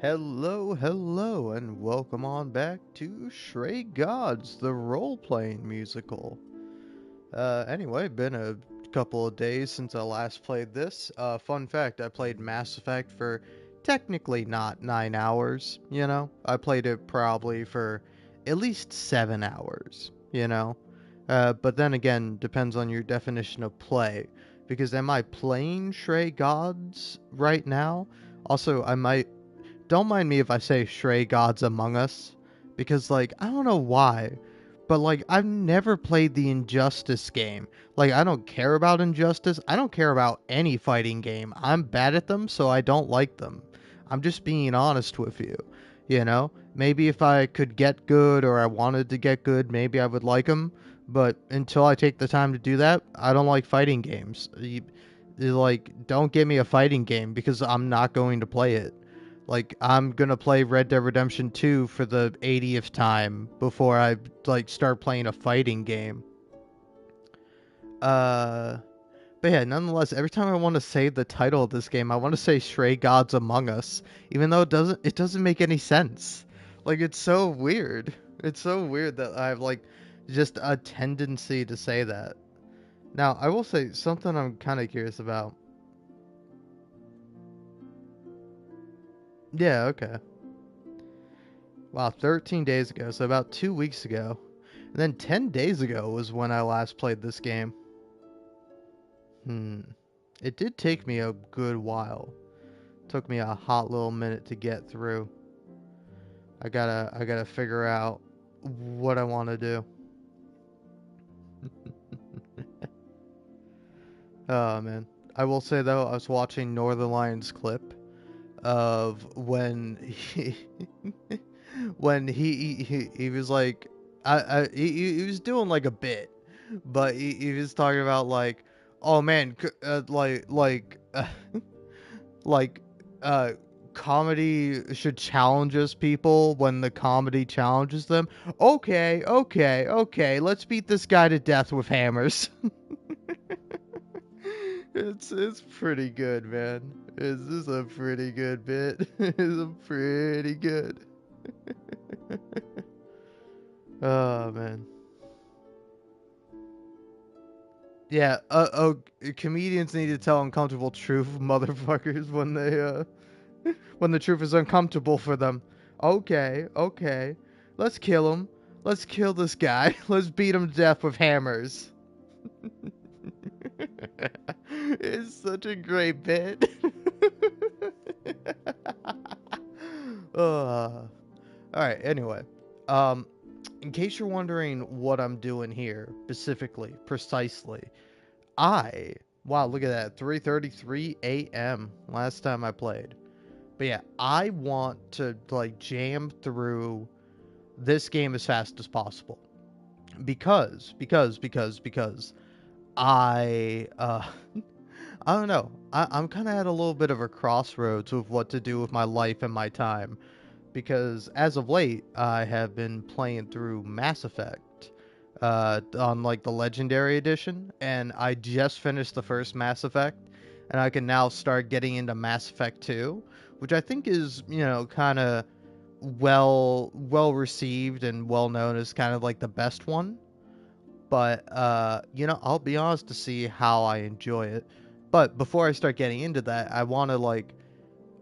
Hello, hello, and welcome on back to Stray Gods, the role-playing musical. Anyway, been a couple of days since I last played this. Fun fact, I played Mass Effect for technically not 9 hours, you know? I played it probably for at least 7 hours, you know? But then again, depends on your definition of play. Because am I playing Stray Gods right now? Also, I might don't mind me if I say Stray Gods Among Us, because, like, I don't know why, but, like, I've never played the Injustice game. Like, I don't care about Injustice. I don't care about any fighting game. I'm bad at them, so I don't like them. I'm just being honest with you, you know? Maybe if I could get good or I wanted to get good, maybe I would like them, but until I take the time to do that, I don't like fighting games. Like, don't give me a fighting game because I'm not going to play it. Like, I'm gonna play Red Dead Redemption 2 for the 80th time before I, like, start playing a fighting game. Uh, but yeah, nonetheless, every time I want to say the title of this game, I want to say Stray Gods Among Us, even though it doesn't make any sense. Like, it's so weird. It's so weird that I have, like, just a tendency to say that. Now, I will say something I'm kind of curious about. Yeah, okay. Wow, 13 days ago, so about 2 weeks ago. And then 10 days ago was when I last played this game. Hmm. It did take me a good while. Took me a hot little minute to get through. I gotta figure out what I want to do. Oh man. I will say though, I was watching Northern Lions clip of when he when he was like he was doing like a bit, but he was talking about like, oh man, like uh comedy should challenge us people when the comedy challenges them. Okay, let's beat this guy to death with hammers. It's pretty good, man. This is a pretty good bit. It's a pretty good. Oh man. Yeah, comedians need to tell uncomfortable truth, motherfuckers, when the truth is uncomfortable for them. Okay. Let's kill him. Let's kill this guy. Let's beat him to death with hammers. It's such a great bit. Alright, anyway. Um, in case you're wondering what I'm doing here, specifically, precisely, wow, look at that, 3:33 a.m. last time I played. But yeah, I want to, like, jam through this game as fast as possible. Because I, I don't know. I'm kind of at a little bit of a crossroads with what to do with my life and my time. Because as of late, I have been playing through Mass Effect on like the Legendary Edition, and I just finished the first Mass Effect, and I can now start getting into Mass Effect 2, which I think is, kind of well received and well known as kind of like the best one. But I'll be honest to see how I enjoy it. But before I start getting into that, I want to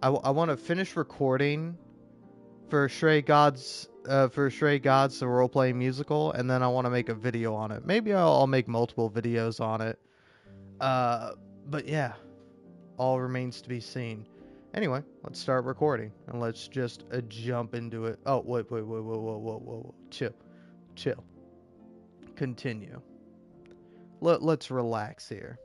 I want to finish recording for Stray Gods, the role playing musical, and then I want to make a video on it. Maybe I'll make multiple videos on it. Uh, but yeah, all remains to be seen. Anyway, let's start recording and let's just jump into it. Oh, wait, whoa, chill. Continue. Let's relax here.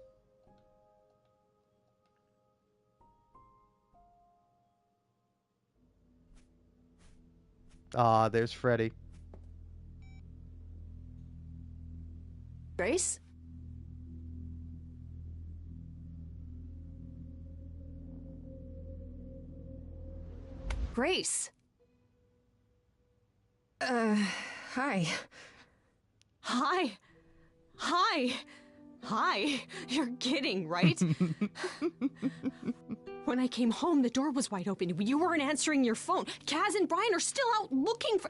Ah, there's Freddy. Grace? Grace! Uh, Hi. Hi! Hi! Hi! You're kidding, right? When I came home, the door was wide open. You weren't answering your phone. Kaz and Brian are still out looking for...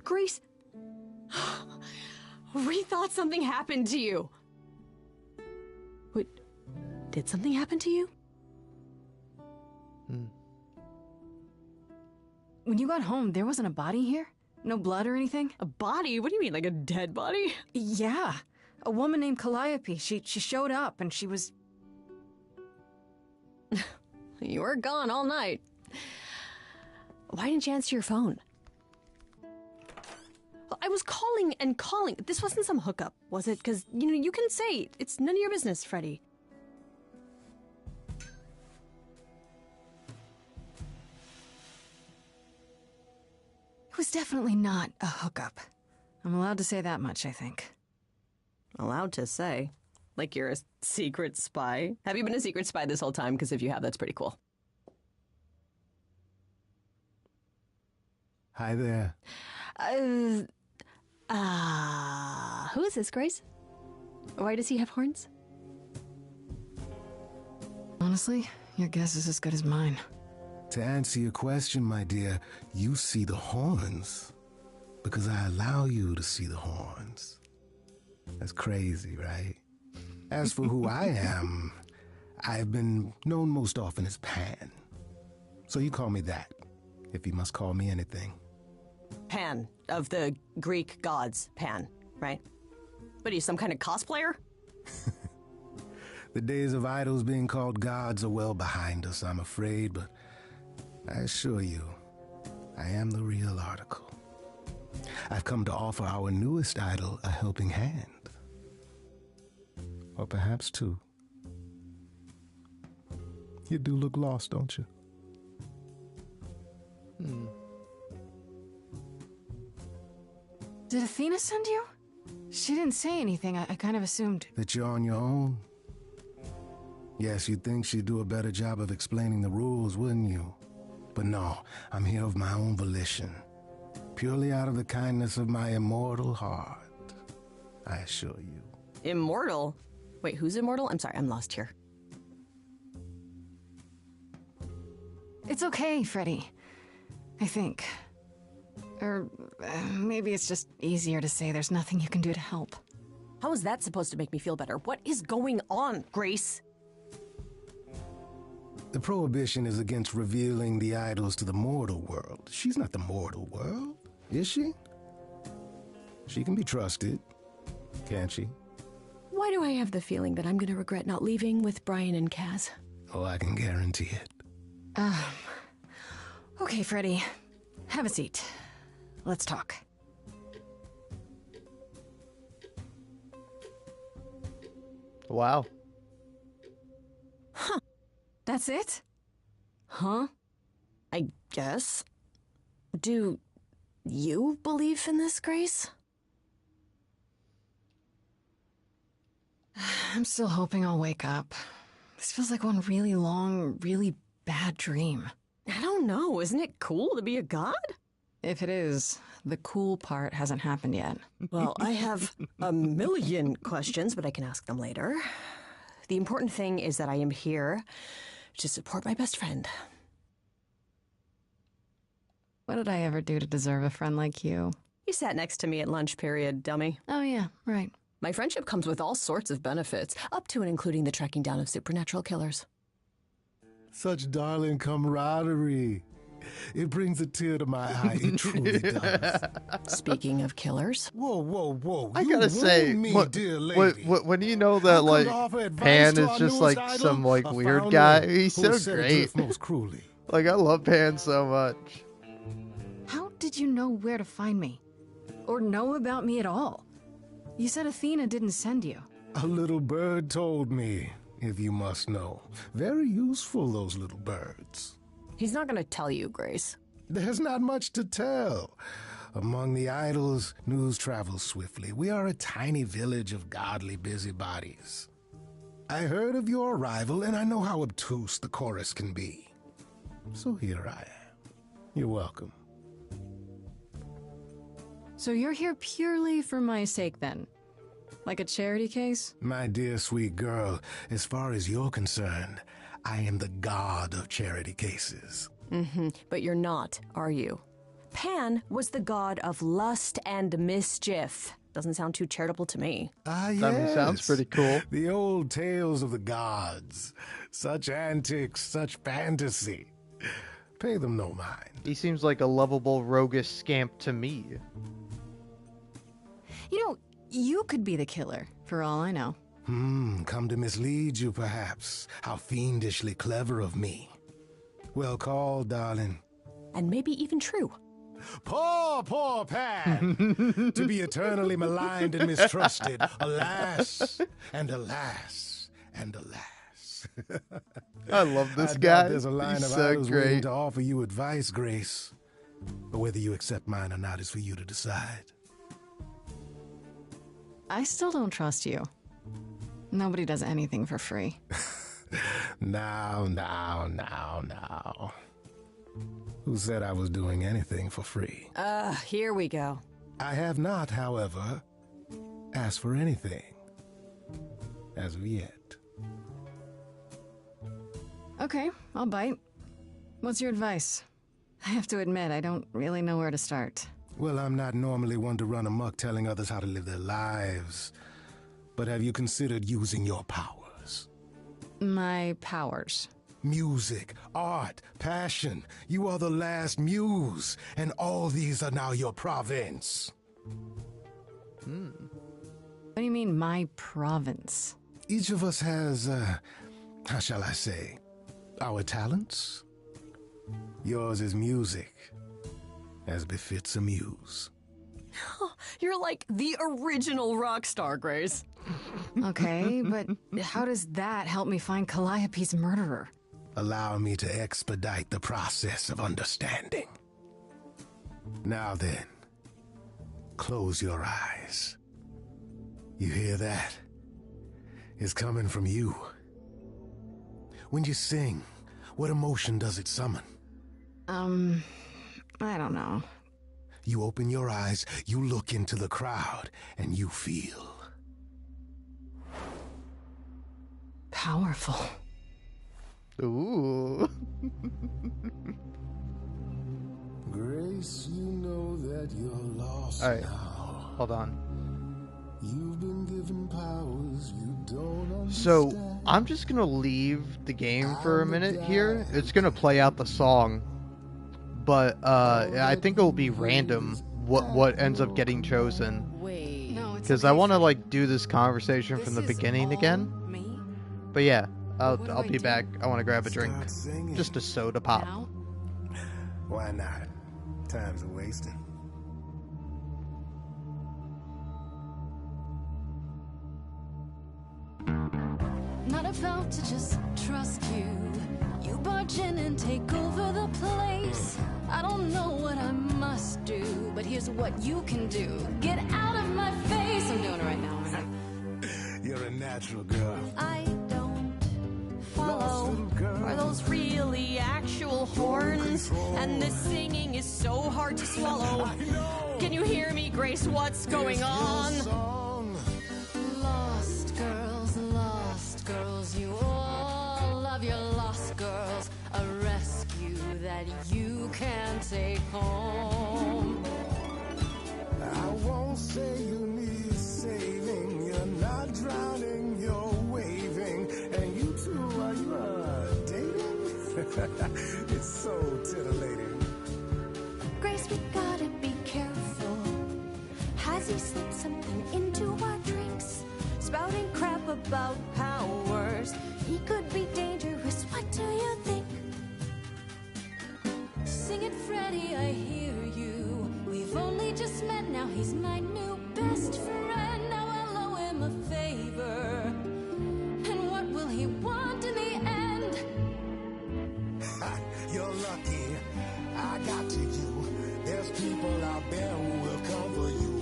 Grace... We thought something happened to you. What? Did something happen to you? When you got home, there wasn't a body here? No blood or anything? A body? What do you mean, like a dead body? Yeah. A woman named Calliope. She showed up and she was... You were gone all night. Why didn't you answer your phone? I was calling and calling. This wasn't some hookup, was it? Because, you can say it's none of your business, Freddy. It was definitely not a hookup. I'm allowed to say that much, I think. Allowed to say? Like you're a secret spy? Have you been a secret spy this whole time? Because if you have, that's pretty cool. Hi there. Who is this, Grace? Why does he have horns? Honestly, your guess is as good as mine. To answer your question, my dear, you see the horns because I allow you to see the horns. That's crazy, right? As for who I am, I've been known most often as Pan. So you call me that, if you must call me anything. Pan, of the Greek gods, Pan, right? What are you, some kind of cosplayer? The days of idols being called gods are well behind us, I'm afraid, but I assure you, I am the real article. I've come to offer our newest idol a helping hand. Or perhaps two. You do look lost, don't you? Did Athena send you? She didn't say anything. I kind of assumed. That you're on your own? Yes, you'd think she'd do a better job of explaining the rules, wouldn't you? But no, I'm here of my own volition. Purely out of the kindness of my immortal heart. I assure you. Immortal? Wait, who's immortal? I'm sorry, I'm lost here. It's okay, Freddy. I think. Or maybe it's just easier to say there's nothing you can do to help. How is that supposed to make me feel better? What is going on, Grace? The prohibition is against revealing the idols to the mortal world. She's not the mortal world, is she? She can be trusted, can't she? Why do I have the feeling that I'm going to regret not leaving with Brian and Kaz? Oh, I can guarantee it. Okay, Freddy. Have a seat. Let's talk. Wow. That's it? Huh? I guess. Do you believe in this, Grace? I'm still hoping I'll wake up. This feels like one really long, really bad dream. I don't know. Isn't it cool to be a god? If it is, the cool part hasn't happened yet. Well, I have a million questions, but I can ask them later. The important thing is that I am here to support my best friend. What did I ever do to deserve a friend like you? You sat next to me at lunch period, dummy. Oh yeah, right. My friendship comes with all sorts of benefits, up to and including the tracking down of supernatural killers. Such darling camaraderie. It brings a tear to my eye. It truly does. Speaking of killers. Whoa, whoa, whoa. I You gotta say, wound me, dear lady. when you know that, I've come like, to offer advice Pan to is our just, newest like, idol, some, like, a weird founder guy. He's who so was set great. adrift most cruelly. Like, I love Pan so much. How did you know where to find me? Or know about me at all? You said Athena didn't send you. A little bird told me, if you must know. Very useful, those little birds. He's not going to tell you, Grace. There's not much to tell. Among the idols, news travels swiftly. We are a tiny village of godly busybodies. I heard of your arrival, and I know how obtuse the chorus can be. So here I am. You're welcome. So you're here purely for my sake then? Like a charity case? My dear sweet girl, as far as you're concerned, I am the god of charity cases. But you're not, are you? Pan was the god of lust and mischief. Doesn't sound too charitable to me. Ah, yes. I mean, sounds pretty cool. The old tales of the gods. Such antics, such fantasy. Pay them no mind. He seems like a lovable, roguish scamp to me. You know, you could be the killer, for all I know. Come to mislead you, perhaps. How fiendishly clever of me. Well called, darling. And maybe even true. Poor Pan! To be eternally maligned and mistrusted. Alas, and alas, and alas. I love this I guy. doubt there's a line He's of so idols waiting great. to offer you advice, Grace. But whether you accept mine or not is for you to decide. I still don't trust you. Nobody does anything for free. Now. Who said I was doing anything for free? Here we go. I have not, however, asked for anything. As of yet. Okay, I'll bite. What's your advice? I have to admit, I don't really know where to start. Well, I'm not normally one to run amok telling others how to live their lives. But have you considered using your powers? My powers. Music, art, passion. You are the last muse, and all these are now your province. What do you mean, my province? Each of us has, how shall I say, our talents. Yours is music, as befits a muse. You're like the original rock star, Grace. Okay, but how does that help me find Calliope's murderer? Allow me to expedite the process of understanding. Now then, close your eyes. You hear that? It's coming from you. When you sing, what emotion does it summon? I don't know. You open your eyes, you look into the crowd, and you feel. Powerful. Ooh. Grace, you know that you're lost All right. now. Hold on. You've been given powers you don't understand. So, I'm just gonna leave the game for a minute here. It's gonna play out the song. But, I think it'll be random what ends up getting chosen. Wait. No, it's Because okay, I want to, Freddy. like, do this conversation from the This is beginning all again. Me? But yeah, What do I'll I be do? back. I want to grab a drink. Start singing. Just a soda pop. Now? Why not? Time's a wasting. Not about to just trust you. You barge in and take over the place. I don't know what I must do, but here's what you can do. Get out of my face. I'm doing it right now. You're a natural girl. I don't Lost follow. little girl. Are those really actual horns? And this singing is so hard to swallow. Can you hear me, Grace? What's going on? Song. Lost girls, you all love your lost girls. A rescue that you can take home. I won't say you need saving. You're not drowning, you're waving. And you too, are you dating? It's so titillating. Grace, we gotta be careful. Has he slipped something into our drinks? Spouting crap about powers. He could be dangerous. What do you think? Sing it, Freddy, I hear you. We've only just met, now he's my new best friend. Now I'll owe him a favor. And what will he want in the end? You're lucky I got to you. There's people out there who will come for you.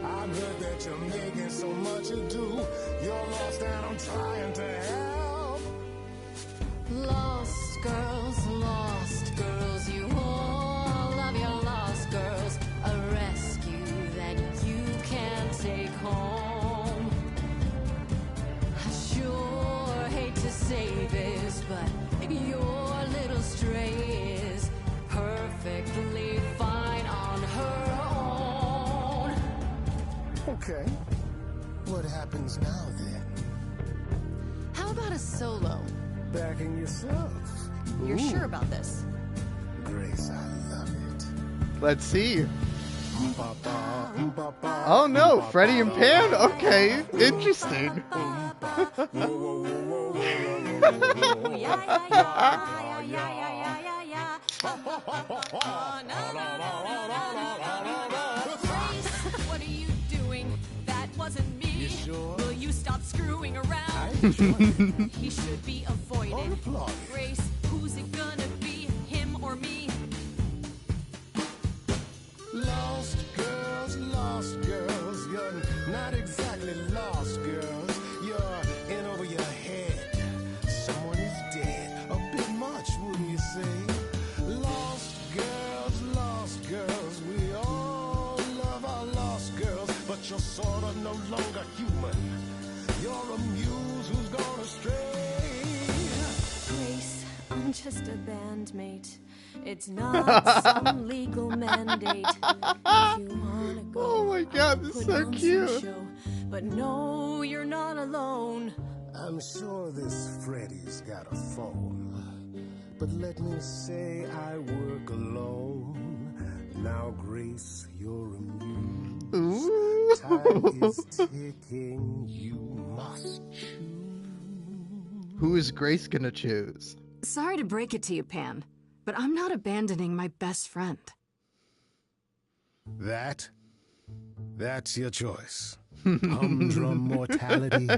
I've heard that you're making so much ado. You're lost and I'm trying to help. Lost girls, you all love your lost girls. A rescue that you can take home. I sure hate to say this, but happens now then? How about a solo? Backing yourself. You're Ooh. sure about this? Grace, I love it. Let's see. Oh no, Freddy and Pan? Okay, interesting. What are you doing? That wasn't me. You sure? Will you stop screwing around? He should be avoided. Grace, who's it gonna be? Him or me? Lost girls, you're not exactly lost girls. You're in over your head. Someone is dead. A bit much, wouldn't you say? Lost girls, we all love our lost girls, but you're sort of no longer human. You're a muse who's gone astray. Grace, I'm just a bandmate. It's not some legal mandate. If you wanna go, Oh my God, this is put so on some cute. show. But no, you're not alone. I'm sure this Freddy's got a phone, but let me say I work alone. Now, Grace, you're immune. Ooh. Time is ticking. You must choose. Who is Grace gonna choose? Sorry to break it to you, Pan, but I'm not abandoning my best friend. That's your choice. Humdrum mortality.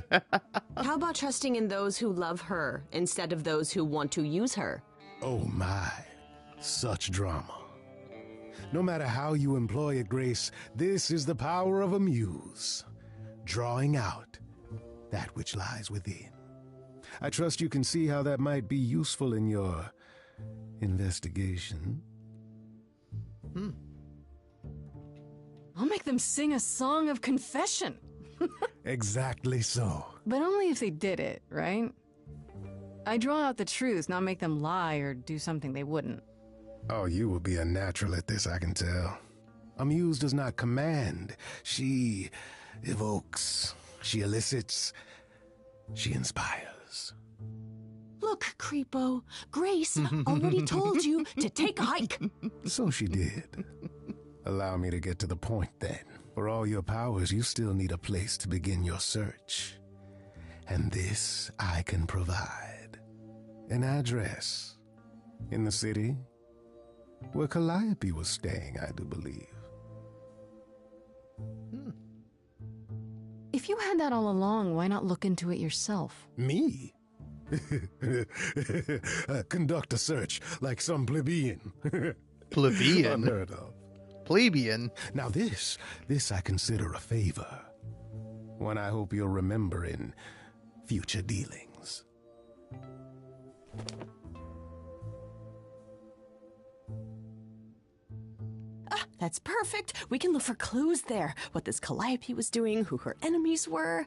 How about trusting in those who love her instead of those who want to use her? Oh my, such drama. No matter how you employ it, Grace, this is the power of a muse, drawing out that which lies within. I trust you can see how that might be useful in your investigation. I'll make them sing a song of confession. Exactly so. But only if they did it, right? I draw out the truth, not make them lie or do something they wouldn't. Oh, you will be a natural at this, I can tell. A muse does not command. She evokes. She elicits. She inspires. Look, creepo, Grace already told you to take a hike. So she did. Allow me to get to the point then. For all your powers, you still need a place to begin your search. And this I can provide. An address. In the city. Where Calliope was staying, I do believe. If you had that all along, why not look into it yourself? Me? Conduct a search like some plebeian. Plebeian. Unheard of. Plebeian. Now this I consider a favor. One I hope you'll remember in future dealings. That's perfect. We can look for clues there. What this Calliope was doing, who her enemies were.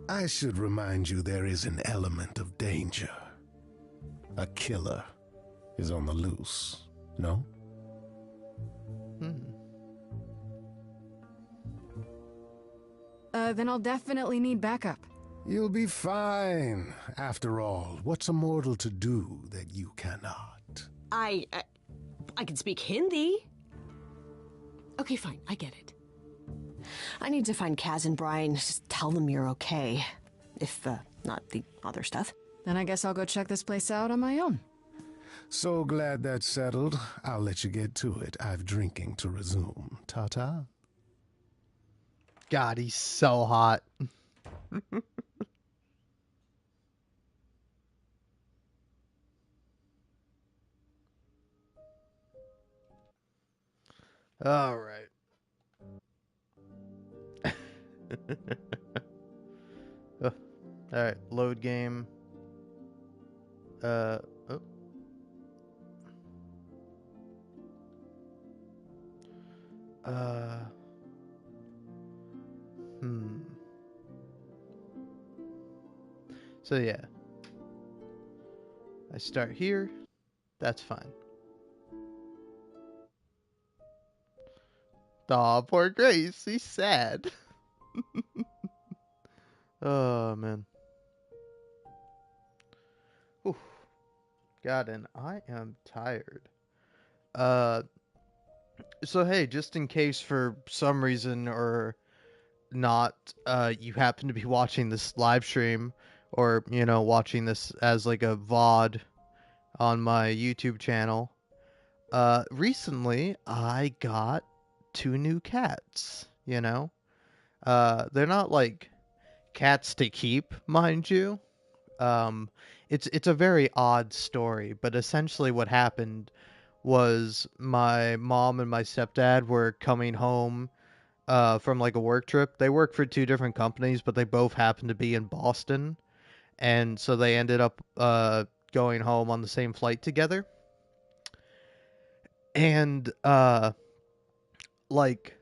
I should remind you there is an element of danger. A killer is on the loose, no? Then I'll definitely need backup. You'll be fine. After all, what's a mortal to do that you cannot? I can speak Hindi. Okay, fine. I get it. I need to find Kaz and Brian. Just tell them you're okay. If, not the other stuff. Then I guess I'll go check this place out on my own. So glad that's settled. I'll let you get to it. I've drinking to resume. Ta-ta. God, he's so hot. All right. Oh, all right, load game. Oh. So yeah. I start here. That's fine. Aw, poor Grace. He's sad. Oh man. Oof. God, and I am tired. Uh, so hey, just in case for some reason or not, you happen to be watching this live stream, or watching this as like a VOD on my YouTube channel. Recently I got two new cats. They're not like cats to keep, mind you. Um, it's a very odd story, but essentially what happened was my mom and my stepdad were coming home from like a work trip. They work for two different companies, but they both happen to be in Boston, and so they ended up going home on the same flight together. And like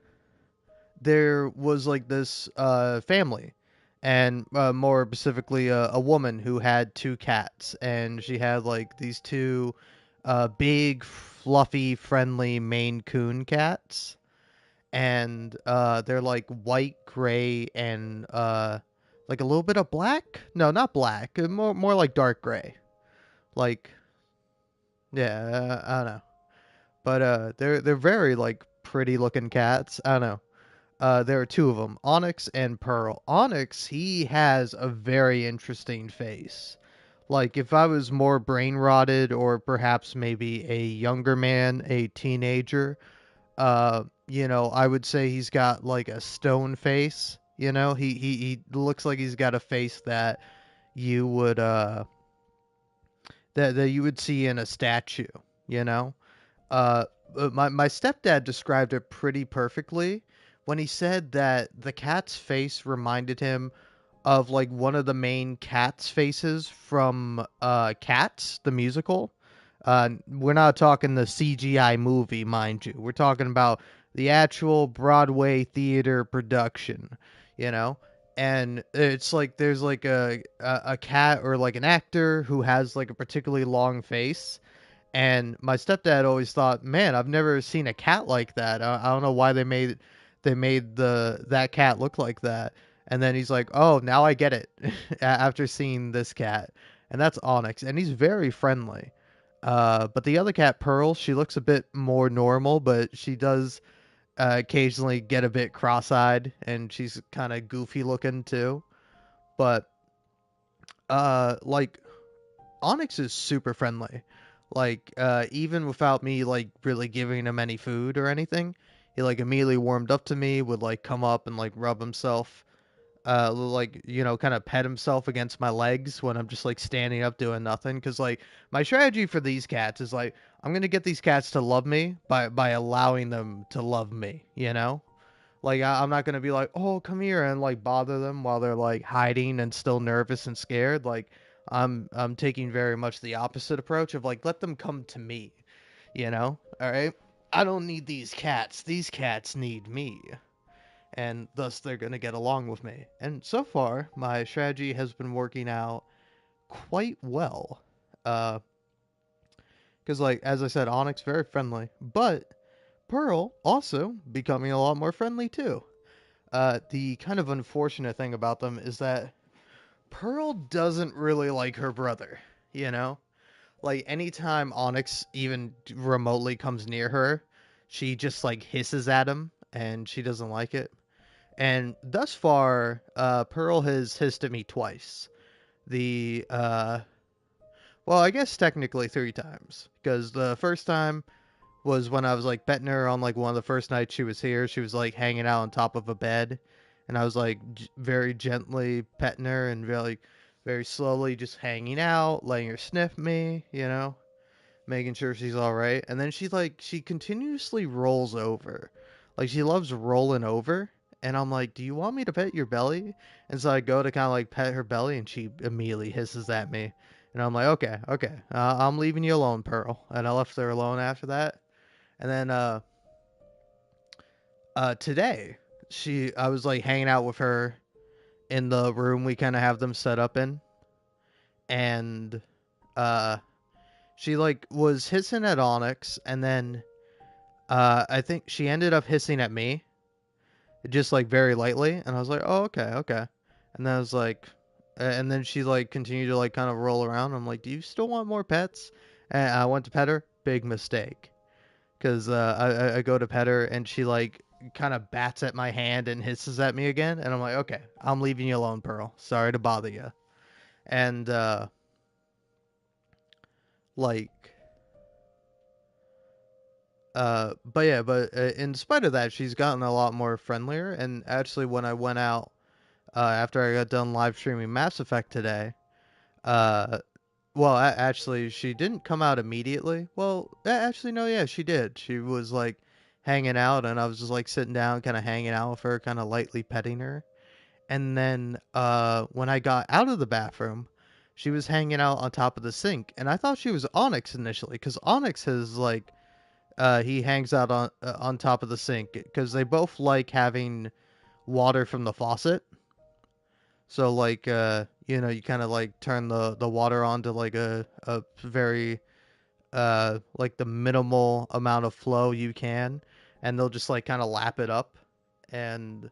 there was like this family, and more specifically a woman who had two cats, and she had like these two big fluffy friendly Maine Coon cats, and they're like white, gray, and like a little bit of black. No, not black. More like dark gray. Like, yeah, I don't know. But they're very like pretty looking cats. I don't know. There are two of them, Onyx and Pearl. Onyx, he has a very interesting face. Like, if I was more brain rotted, or perhaps maybe a younger man, a teenager, I would say he's got like a stone face. He looks like he's got a face that you would that you would see in a statue. You know, uh, my stepdad described it pretty perfectly when he said that the cat's face reminded him of like one of the main Cats faces from Cats the musical. We're not talking the CGI movie, mind you. We're talking about the actual Broadway theater production, you know? And it's like there's like a cat or like an actor who has like a particularly long face. And my stepdad always thought, man, I've never seen a cat like that. I don't know why they made that cat look like that. And then he's like, oh, now I get it after seeing this cat. And that's Onyx, and he's very friendly. But the other cat, Pearl, she looks a bit more normal, but she does occasionally get a bit cross-eyed, and she's kind of goofy looking too. But like Onyx is super friendly. Like even without me like really giving him any food or anything, he like immediately warmed up to me, would like come up and like rub himself, like kind of pet himself against my legs when I'm just like standing up doing nothing. Because like my strategy for these cats is like I'm gonna get these cats to love me by allowing them to love me. Like I'm not gonna be like, oh, come here, and like bother them while they're like hiding and still nervous and scared. Like I'm taking very much the opposite approach of like let them come to me. All right. I don't need these cats. These cats need me, and thus they're gonna get along with me. And so far, my strategy has been working out quite well. Because like as I said, Onyx very friendly, but Pearl also becoming a lot more friendly too. The kind of unfortunate thing about them is that Pearl doesn't really like her brother, you know? Like anytime Onyx even remotely comes near her, she just like hisses at him and she doesn't like it. And thus far, Pearl has hissed at me twice. The well, I guess technically three times, because the first time was when I was like petting her on like one of the first nights she was here. She was like hanging out on top of a bed, and I was like very gently petting her and very slowly just hanging out, letting her sniff me, making sure she's all right. And then she continuously rolls over, like she loves rolling over. And I'm like, do you want me to pet your belly? And so I go to kind of like pet her belly, and she immediately hisses at me. And I'm like, okay, okay, I'm leaving you alone, Pearl. And I left her alone after that. And then today I was like hanging out with her in the room we kind of have them set up in, and she like was hissing at Onyx, and then I think she ended up hissing at me, just like very lightly, and I was like, oh, okay, okay. And then I was like, and then she like continued to like kind of roll around. I'm like, do you still want more pets? And I went to pet her. Big mistake. Because I go to pet her and she like kind of bats at my hand and hisses at me again. And I'm like, okay, I'm leaving you alone, Pearl. Sorry to bother you. And like, but in spite of that, she's gotten a lot more friendlier. And actually, when I went out after I got done live streaming Mass Effect today, uh, well, actually, she didn't come out immediately. Well, actually, no, yeah, she did. She was like hanging out, and I was just like sitting down, kind of hanging out with her, kind of lightly petting her. And then when I got out of the bathroom, she was hanging out on top of the sink, and I thought she was Onyx initially, because Onyx has like he hangs out on top of the sink because they both like having water from the faucet. So like you kind of like turn the water on to like a very like the minimal amount of flow you can, and they'll just like kind of lap it up. And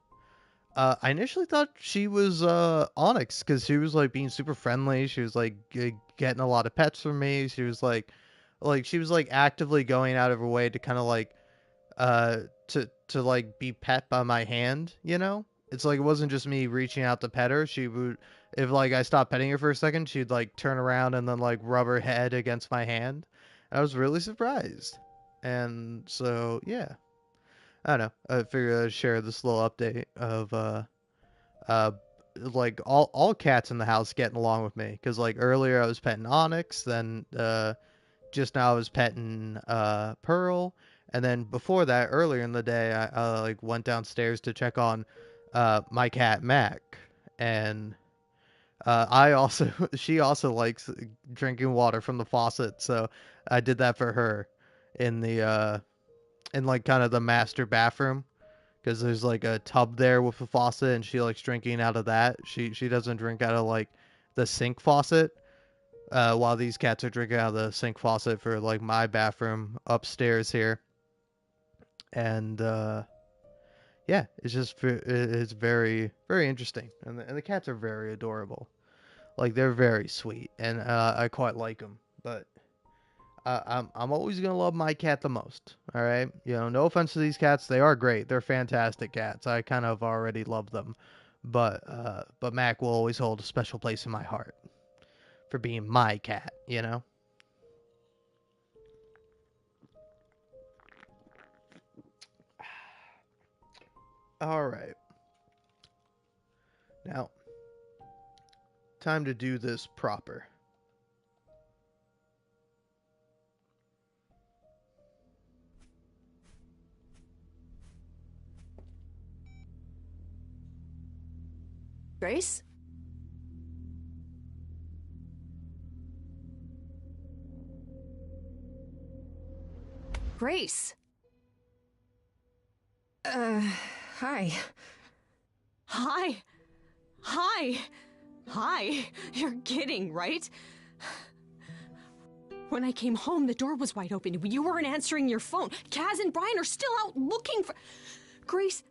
I initially thought she was Onyx because she was like being super friendly. She was like getting a lot of pets from me. She was like she was like actively going out of her way to kind of like uh to like be pet by my hand, you know? It's like it wasn't just me reaching out to pet her. She would, if like I stopped petting her for a second, she'd like turn around and then like rub her head against my hand. I was really surprised. And so yeah. I don't know. I figured I'd share this little update of uh like all cats in the house getting along with me, because like earlier I was petting Onyx, then just now I was petting Pearl, and then before that, earlier in the day, I like went downstairs to check on my cat Mac, and I also she also likes drinking water from the faucet, so I did that for her in the in like kind of the master bathroom, because there's like a tub there with a faucet, and she likes drinking out of that. She doesn't drink out of like the sink faucet. While these cats are drinking out of the sink faucet for like my bathroom upstairs here. And yeah, it's just it's very very interesting, and the cats are very adorable. Like they're very sweet, and I quite like them. But I'm always gonna love my cat the most. All right, no offense to these cats, they are great. They're fantastic cats. I kind of already love them, but Mac will always hold a special place in my heart for being my cat. All right. Now, time to do this proper. Grace? Grace? Hi. Hi. Hi. Hi. You're kidding, right? When I came home, the door was wide open. You weren't answering your phone. Kaz and Brian are still out looking for... Grace...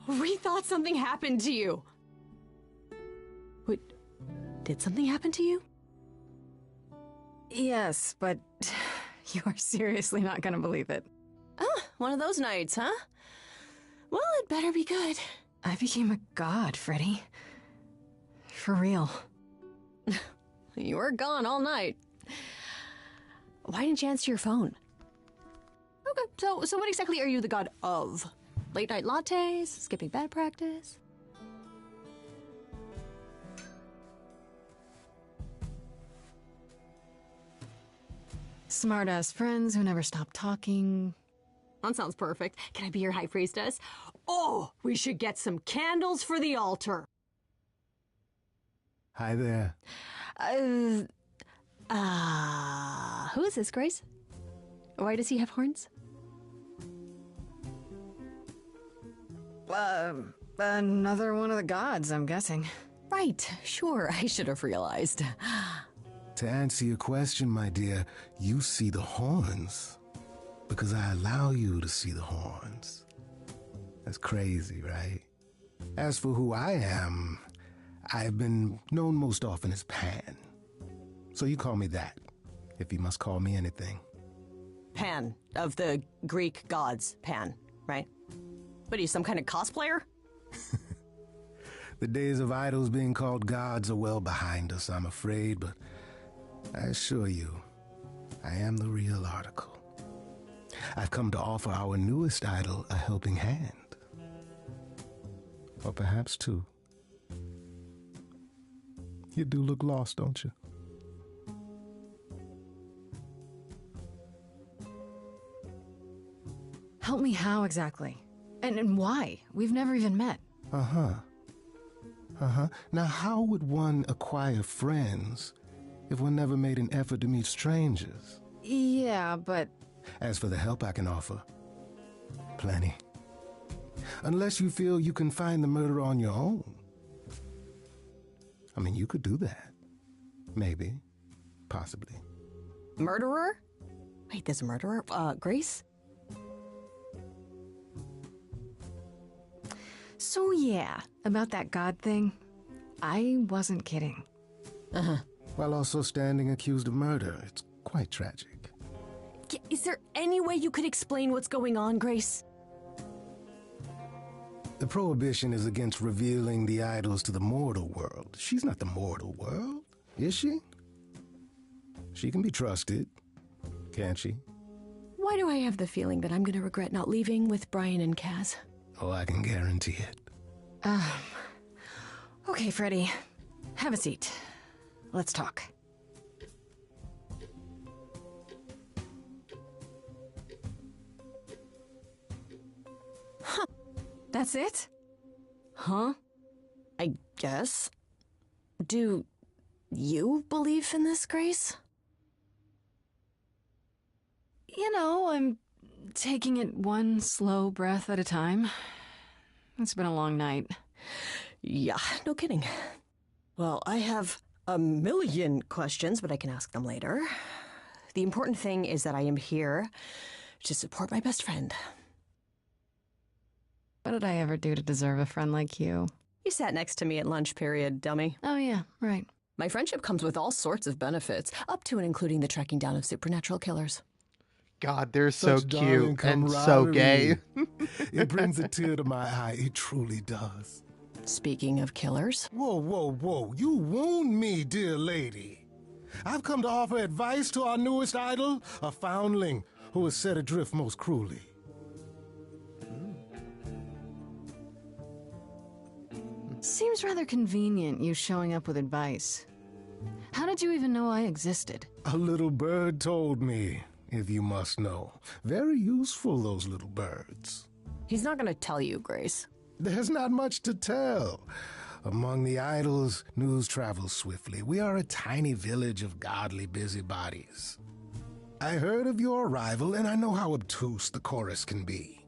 We thought something happened to you. Wait, did something happen to you? Yes, but you are seriously not gonna believe it. Oh, one of those nights, huh? Well, it better be good. I became a god, Freddy. For real. You were gone all night. Why didn't you answer your phone? Okay, so what exactly are you the god of? Late night lattes? Skipping bed practice? Smart-ass friends who never stop talking. That sounds perfect. Can I be your high priestess? Oh, we should get some candles for the altar. Hi there. Who is this, Grace? Why does he have horns? Another one of the gods, I'm guessing. Right, sure, I should have realized. To answer your question, my dear, you see the horns because I allow you to see the horns. That's crazy, right? As for who I am, I've been known most often as Pan. So you call me that, if you must call me anything. Pan, of the Greek gods, Pan, right? What are you, some kind of cosplayer? The days of idols being called gods are well behind us, I'm afraid, but I assure you, I am the real article. I've come to offer our newest idol a helping hand. Or perhaps two. You do look lost, don't you? Help me how exactly? And why? We've never even met. Now, how would one acquire friends if one never made an effort to meet strangers? Yeah, but... As for the help I can offer, plenty. Unless you feel you can find the murderer on your own. I mean, you could do that. Maybe. Possibly. Murderer? Wait, there's a murderer? Grace? So yeah, about that god thing, I wasn't kidding. While also standing accused of murder, it's quite tragic. Is there any way you could explain what's going on, Grace? The prohibition is against revealing the idols to the mortal world. She's not the mortal world, is she? She can be trusted, can't she? Why do I have the feeling that I'm gonna regret not leaving with Brian and Kaz? Oh, I can guarantee it. Okay, Freddy. Have a seat. Let's talk. That's it? Huh? I guess. Do you believe in this, Grace? You know, I'm taking it one slow breath at a time. It's been a long night. Yeah, no kidding. Well, I have a million questions, but I can ask them later. The important thing is that I am here to support my best friend. What did I ever do to deserve a friend like you? You sat next to me at lunch period, dummy. Oh yeah, right. My friendship comes with all sorts of benefits, up to and including the tracking down of supernatural killers. God, they're so Such darling cute and so gay. It brings a tear to my eye. It truly does. Speaking of killers, Whoa, whoa, whoa. You wound me, dear lady. I've come to offer advice to our newest idol, a foundling who was set adrift most cruelly. Seems rather convenient, you showing up with advice. How did you even know I existed? A little bird told me, if you must know. Very useful, those little birds. he's not gonna tell you, Grace. There's not much to tell. Among the idols, news travels swiftly. We are a tiny village of godly busybodies. I heard of your arrival, and I know how obtuse the chorus can be.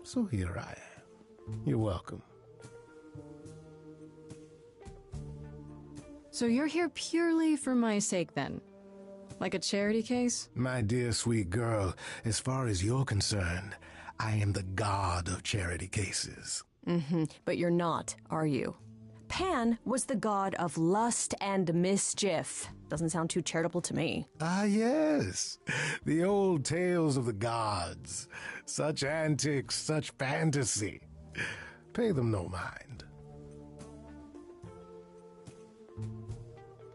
So here I am. You're welcome. So you're here purely for my sake, then? Like a charity case? My dear sweet girl, as far as you're concerned, I am the god of charity cases. But you're not, are you? Pan was the god of lust and mischief. Doesn't sound too charitable to me. Ah, yes. The old tales of the gods. Such antics, such fantasy. Pay them no mind.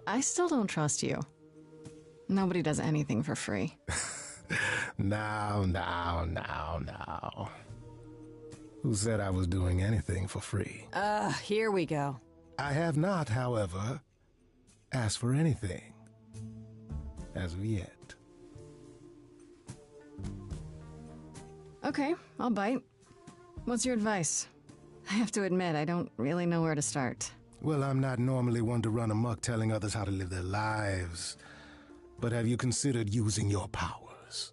I still don't trust you. Nobody does anything for free. Now. Who said I was doing anything for free? Here we go. I have not, however, asked for anything. As of yet. Okay, I'll bite. What's your advice? I have to admit, I don't really know where to start. Well, I'm not normally one to run amok telling others how to live their lives. But have you considered using your powers?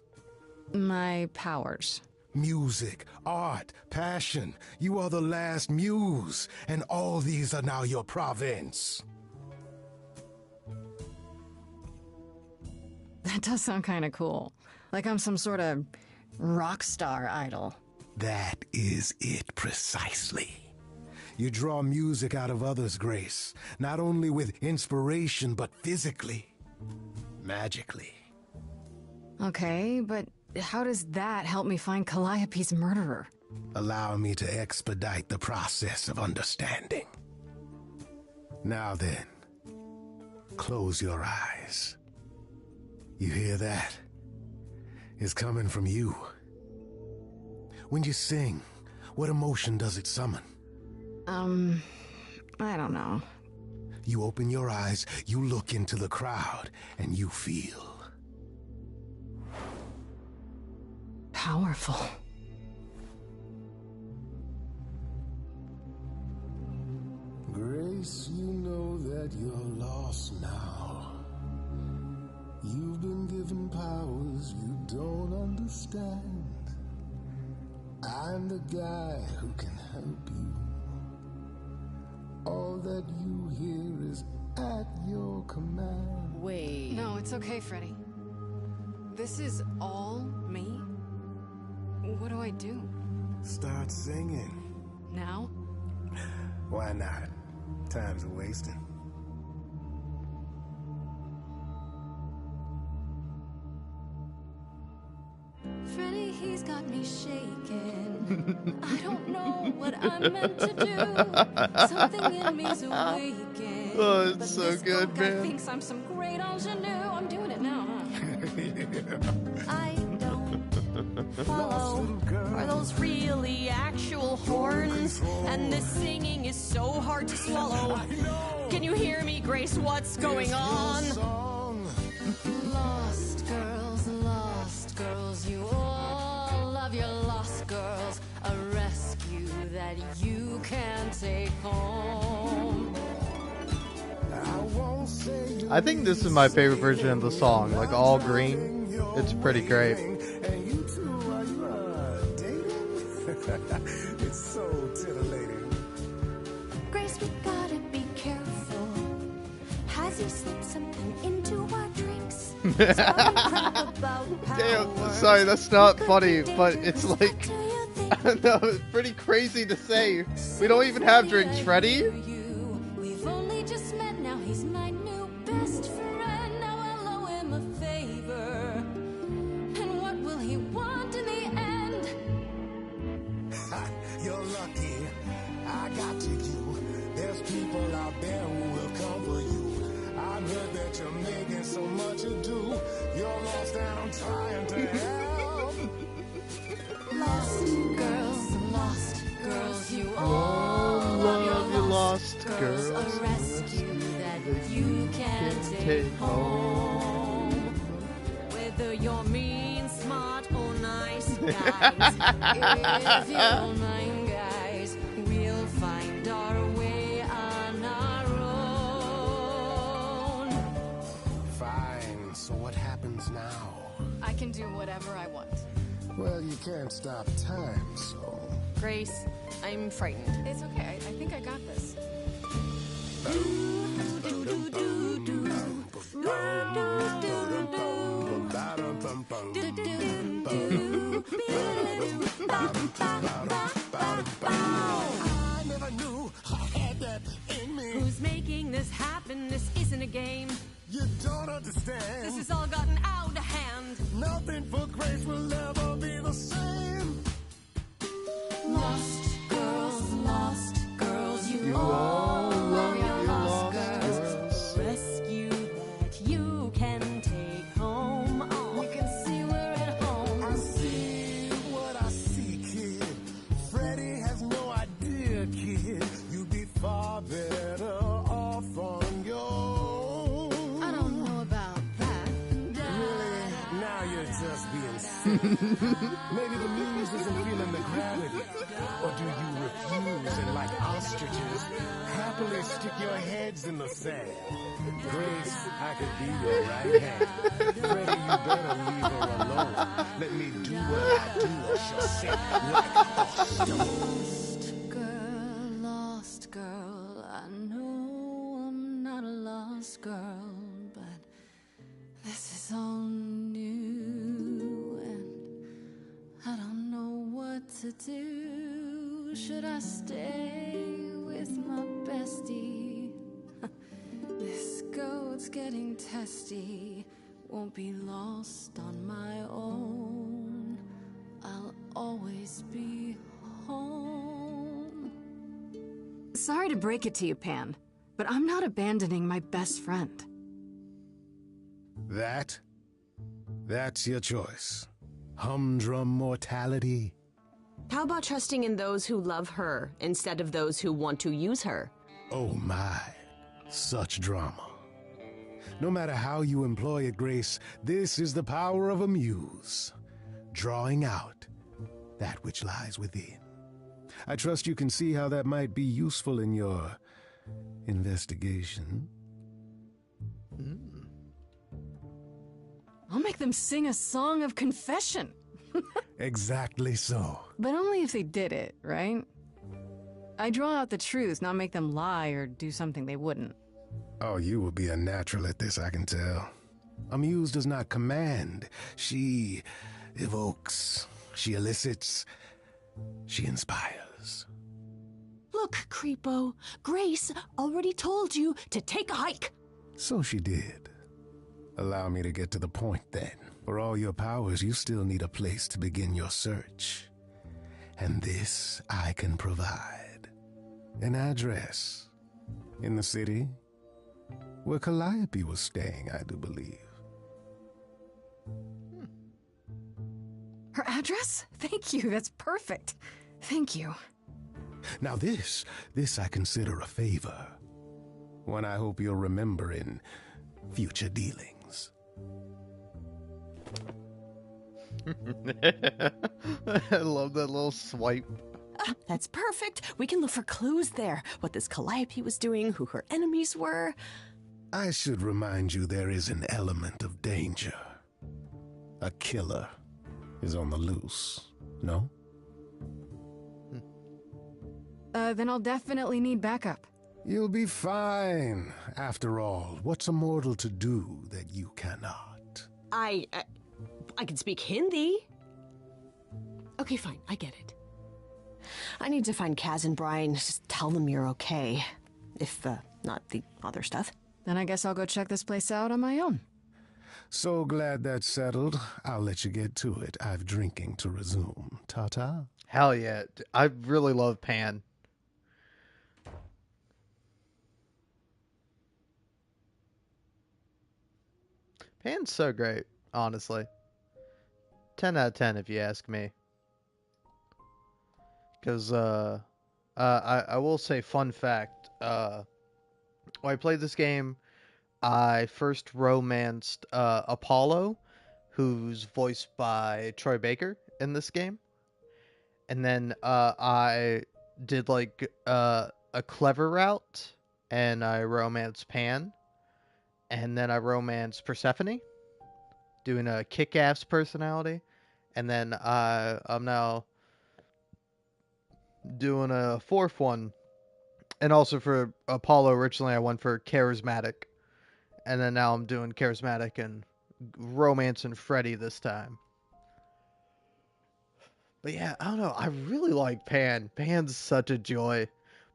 My powers. Music, art, passion. You are the last muse, and all these are now your province. That does sound kind of cool. Like I'm some sort of rock star idol. That is it precisely. You draw music out of others, Grace, not only with inspiration, but physically, magically. Okay, but how does that help me find Calliope's murderer? Allow me to expedite the process of understanding. Now then, close your eyes. You hear that? It's coming from you. When you sing, what emotion does it summon? I don't know. You open your eyes, you look into the crowd, and you feel powerful. Grace, you know that you're lost now. You've been given powers you don't understand. I'm the guy who can help you. All that you hear is at your command. Wait. No, it's okay, Freddy. This is all me? What do I do? Start singing. Now? Why not? Time's a wasting. Freddy, he's got me shaking. I don't know what I'm meant to do. Something in me's awakened. Oh, it's But so this good, guy man. thinks I'm some great ingenue. I'm doing it now, huh? I don't follow. Are those really actual horns? And this singing is so hard to swallow. Can you hear me, Grace? What's going on? Lost girls, you all love your lost girls. A rescue that you can take home. I think this is my favorite version of the song, like all green. It's pretty great. And you two, are you dating? It's so titillating. Grace, we gotta be careful. Has he slipped something into our drinks? Damn, sorry, that's not funny, but it's like, I don't know, it's pretty crazy to say. We don't even have drinks, Freddy. We've only just met, now he's my new best friend. Now I'll owe him a favor. And what will he want in the end? You're lucky. I got to you. There's people out there who will come for you. I've heard that you're making so much ado. You're lost and I'm trying to help. Lost girls, you all love your lost girls. A rescue that you can take home. Whether you're mean, smart, or nice, guys. If you don't mind, guys, we'll find our way on our own. Fine, so what happens now? I can do whatever I want. Well, you can't stop time, so... Grace, I'm frightened. It's okay. I think I got this. I never knew I had that in me. Who's making this happen? This isn't a game. You don't understand. This has all gotten out of hand. Nothing for Grace will ever be the same. Lost girls, you all love your lost girls. Rescue that you can take home. Oh. You can see we're at home. I see what I see, kid. Freddy has no idea, kid. You'd be far better off on your own. I don't know about that. Really? Now you're just being silly. Maybe the muse isn't feeling the gravity. Or do you refuse and, like ostriches, happily stick your heads in the sand? Grace, I could be your right hand. Freddy, you better leave her alone. Let me do what I do, or she'll sit like a stone. Lost girl, I know I'm not a lost girl, but this is all new and I don't know what to do. Should I stay with with my bestie. This goat's getting testy. Won't be lost on my own. I'll always be home. Sorry to break it to you, Pan, but I'm not abandoning my best friend. That's your choice. Humdrum mortality. How about trusting in those who love her instead of those who want to use her? Oh my, such drama. No matter how you employ it, Grace, this is the power of a muse, drawing out that which lies within. I trust you can see how that might be useful in your investigation. I'll make them sing a song of confession. Exactly so. But only if they did it, right? I draw out the truth, not make them lie or do something they wouldn't. Oh, you will be a natural at this, I can tell. A muse does not command. She evokes. She elicits. She inspires. Look, Creepo, Grace already told you to take a hike. So she did. Allow me to get to the point then. For all your powers, you still need a place to begin your search. And this I can provide. An address. In the city, where Calliope was staying, I do believe. Her address? Thank you, that's perfect. Thank you. Now this I consider a favor. One I hope you'll remember in future dealings. I love that little swipe. That's perfect. We can look for clues there. What this Calliope was doing, who her enemies were. I should remind you there is an element of danger. A killer is on the loose, no? Then I'll definitely need backup. You'll be fine. After all, what's a mortal to do that you cannot? I can speak Hindi. Okay, fine. I get it. I need to find Kaz and Brian. Just tell them you're okay. If, not the other stuff. Then I guess I'll go check this place out on my own. So glad that's settled. I'll let you get to it. I've drinking to resume. Ta-ta. Hell yeah. I really love Pan. Pan's so great, honestly. 10 out of 10 if you ask me. Because, I will say, fun fact, when I played this game, I first romanced, Apollo, who's voiced by Troy Baker in this game. And then, I did, like, a clever route, and I romanced Pan. And then I romanced Persephone, doing a kick-ass personality. And then I'm now doing a fourth one. And also for Apollo, originally I went for charismatic. And then now I'm doing charismatic and romance and Freddy this time. But yeah, I don't know. I really like Pan. Pan's such a joy.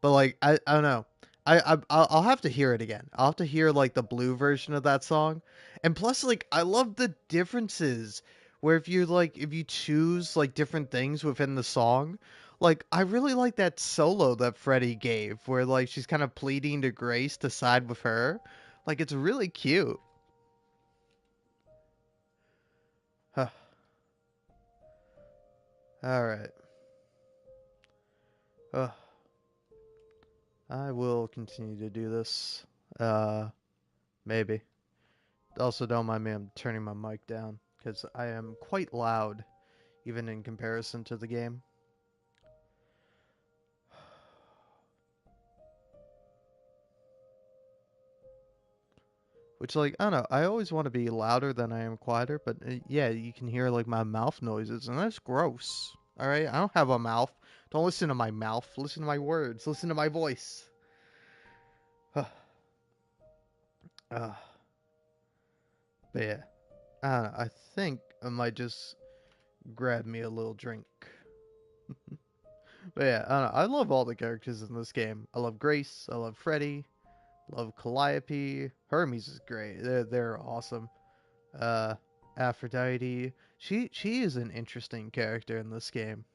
But like, I don't know. I'll have to hear it again. I'll have to hear like the blue version of that song. And plus, like, I love the differences where if you choose like different things within the song, like I really like that solo that Freddie gave where like she's kind of pleading to Grace to side with her. Like it's really cute. Huh. All right. I will continue to do this. Maybe. Also, don't mind me, I'm turning my mic down, because I am quite loud, even in comparison to the game. Which, like, I don't know, I always want to be louder than I am quieter, but yeah, you can hear, like, my mouth noises, and that's gross. Alright, I don't have a mouth. Don't listen to my mouth. Listen to my words. Listen to my voice. But yeah, I don't know. I think I might just grab me a little drink. But yeah, I, don't know, I love all the characters in this game. I love Grace. I love Freddy. Love Calliope. Hermes is great. They're awesome. Uh, Aphrodite. She is an interesting character in this game.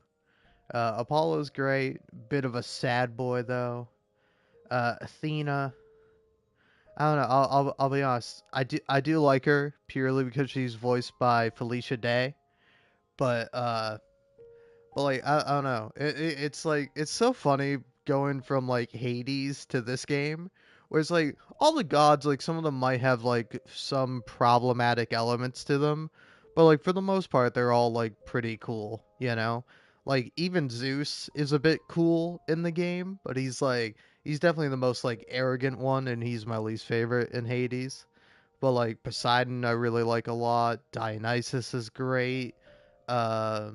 Apollo's great. Bit of a sad boy though. Athena. I don't know. I'll be honest. I do like her purely because she's voiced by Felicia Day. But like I don't know. It's like it's so funny going from like Hades to this game, where it's like all the gods, like some of them might have like some problematic elements to them, but like for the most part they're all like pretty cool, you know? Like even Zeus is a bit cool in the game, but he's definitely the most like arrogant one and he's my least favorite in Hades. But like Poseidon I really like a lot. Dionysus is great. Uh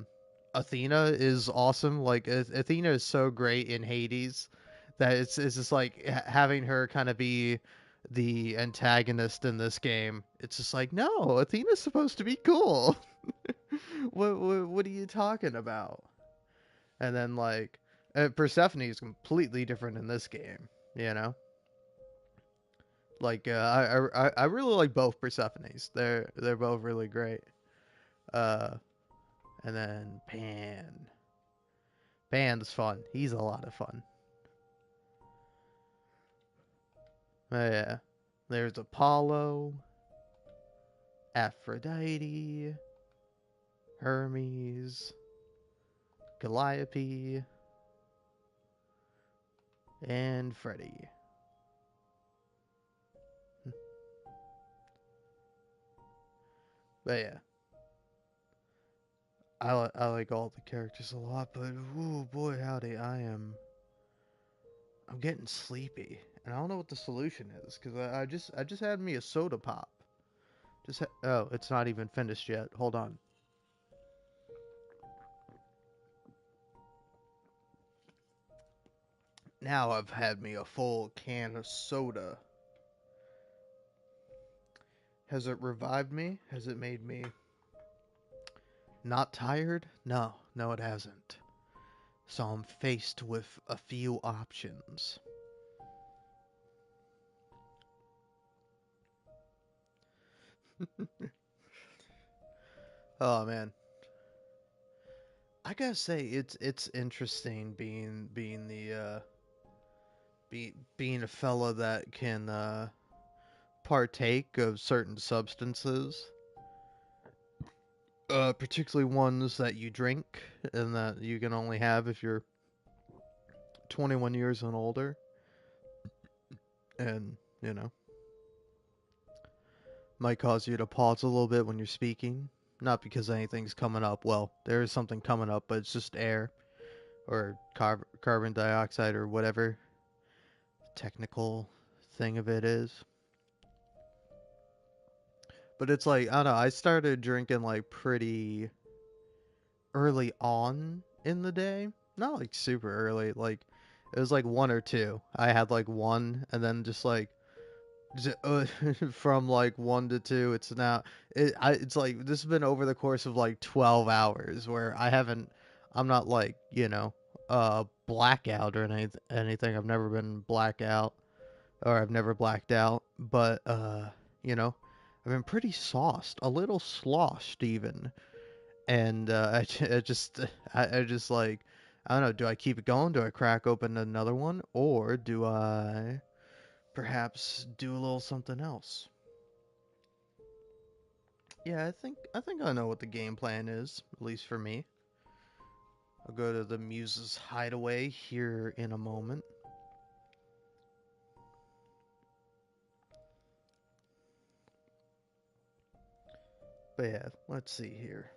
Athena is awesome. Like Athena is so great in Hades that it's just like having her kind of be the antagonist in this game. It's just like no, Athena's supposed to be cool. What are you talking about? And then like Persephone is completely different in this game. You know, like I really like both Persephones. They're both really great. Uh, and then Pan. Pan's fun. He's a lot of fun. Oh, yeah. There's Apollo, Aphrodite, Hermes, Calliope, and Freddy. But yeah, I like all the characters a lot, but ooh boy howdy, I'm getting sleepy, and I don't know what the solution is because I just had me a soda pop. Oh, it's not even finished yet. Hold on. Now I've had me a full can of soda. Has it revived me? Has it made me not tired? No, no, it hasn't. So I'm faced with a few options. Oh man, I gotta say it's interesting being the being a fella that can partake of certain substances, particularly ones that you drink and that you can only have if you're 21 years and older, and you know might cause you to pause a little bit when you're speaking. Not because anything's coming up. Well, there is something coming up, but it's just air or carbon dioxide or whatever technical thing of it is. But it's like, I don't know, I started drinking like pretty early on in the day. Not like super early. Like, it was like one or two. I had like one, and then just like from like 1 to 2 it's now it's like this has been over the course of like 12 hours where I'm not like blackout or anything. I've never been blackout or I've never blacked out, but you know I've been pretty sauced, a little sloshed even. And I just like I don't know, do I keep it going, do I crack open another one, or do I perhaps do a little something else? Yeah, I think I know what the game plan is, at least for me. I'll go to the Muse's hideaway here in a moment. But yeah, let's see here.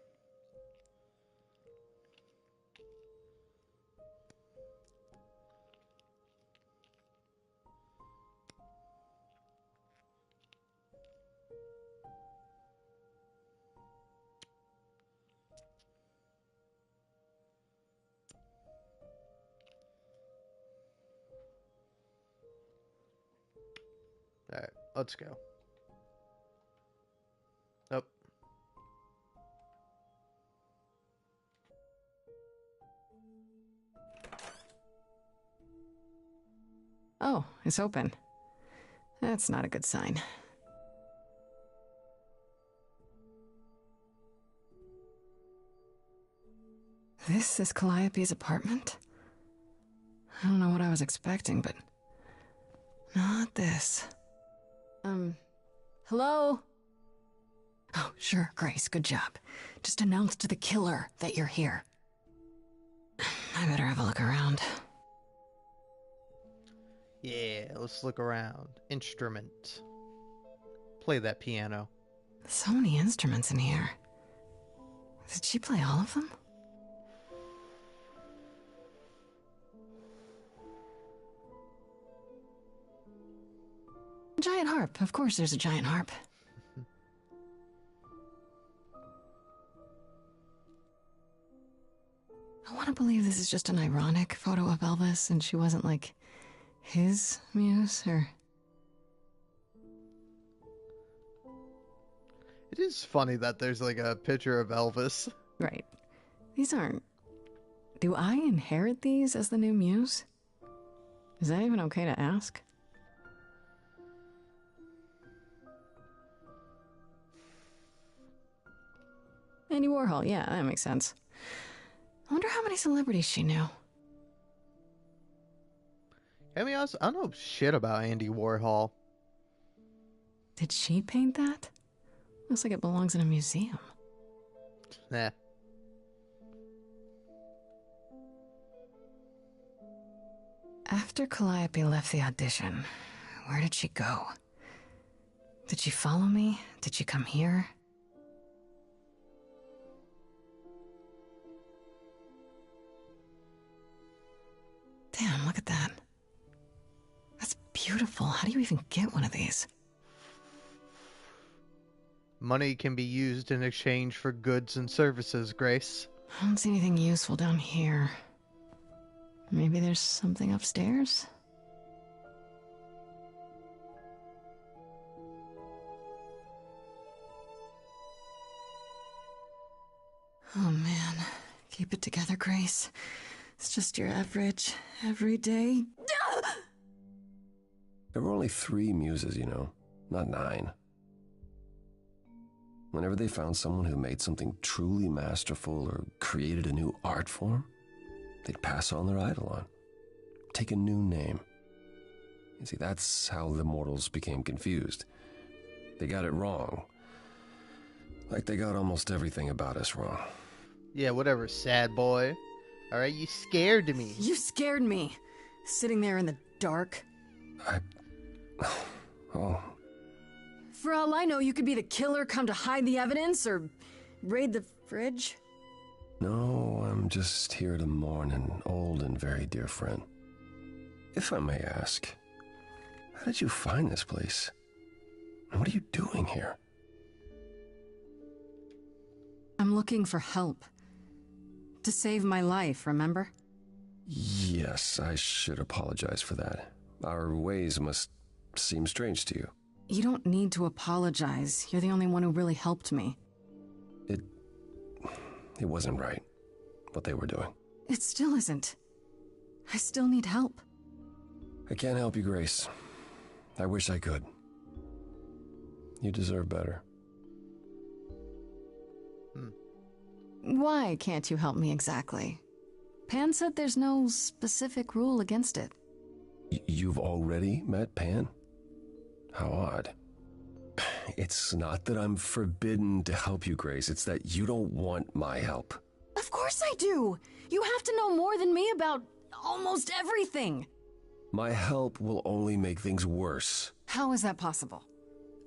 Alright, let's go. Oh, Oh, it's open. That's not a good sign. This is Calliope's apartment? I don't know what I was expecting, but not this. Hello? Oh, sure, Grace, good job. Just announce to the killer that you're here. I better have a look around. Yeah, let's look around. Instrument. Play that piano. So many instruments in here. Did she play all of them? Giant harp. Of course there's a giant harp. I want to believe this is just an ironic photo of Elvis and she wasn't like his muse or... It is funny that there's like a picture of Elvis. Right. These aren't... Do I inherit these as the new muse? Is that even okay to ask? Andy Warhol, yeah, that makes sense. I wonder how many celebrities she knew. I mean, I don't know shit about Andy Warhol. Did she paint that? Looks like it belongs in a museum. Nah. After Calliope left the audition, where did she go? Did she follow me? Did she come here? Damn, look at that. That's beautiful. How do you even get one of these? Money can be used in exchange for goods and services, Grace. I don't see anything useful down here. Maybe there's something upstairs? Oh man, keep it together, Grace. It's just your average, everyday... There were only 3 muses, you know, not 9. Whenever they found someone who made something truly masterful or created a new art form, they'd pass on their eidolon, take a new name. You see, that's how the mortals became confused. They got it wrong. Like they got almost everything about us wrong. Yeah, whatever, sad boy. Alright, you scared me. You scared me. Sitting there in the dark. Oh. For all I know, you could be the killer come to hide the evidence or raid the fridge. No, I'm just here to mourn an old and very dear friend. If I may ask, how did you find this place? And what are you doing here? I'm looking for help. To save my life, remember? Yes, I should apologize for that. Our ways must seem strange to you. You don't need to apologize. You're the only one who really helped me. It wasn't right, what they were doing. It still isn't. I still need help. I can't help you, Grace. I wish I could. You deserve better. Why can't you help me exactly? Pan said there's no specific rule against it. You've already met Pan? How odd. It's not that I'm forbidden to help you, Grace. It's that you don't want my help. Of course I do! You have to know more than me about almost everything. My help will only make things worse. How is that possible?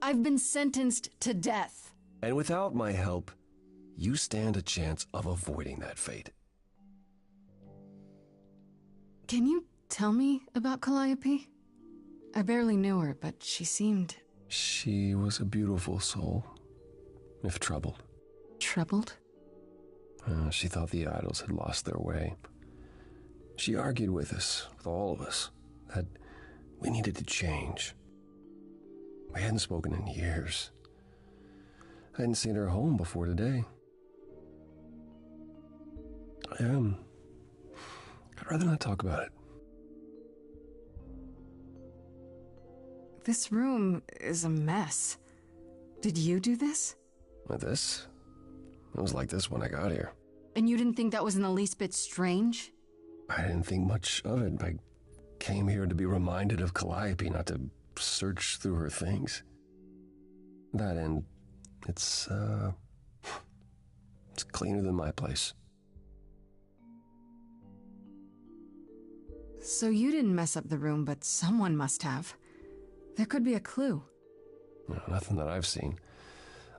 I've been sentenced to death. And without my help, you stand a chance of avoiding that fate. Can you tell me about Calliope? I barely knew her, but she seemed... She was a beautiful soul, if troubled. Troubled? She thought the idols had lost their way. She argued with us, with all of us, that we needed to change. We hadn't spoken in years. I hadn't seen her home before today. I'd rather not talk about it. This room is a mess. Did you do this? With this? It was like this when I got here. And you didn't think that was in the least bit strange? I didn't think much of it. I came here to be reminded of Calliope, not to search through her things. That and it's cleaner than my place. So you didn't mess up the room, but someone must have. There could be a clue. No, nothing that I've seen.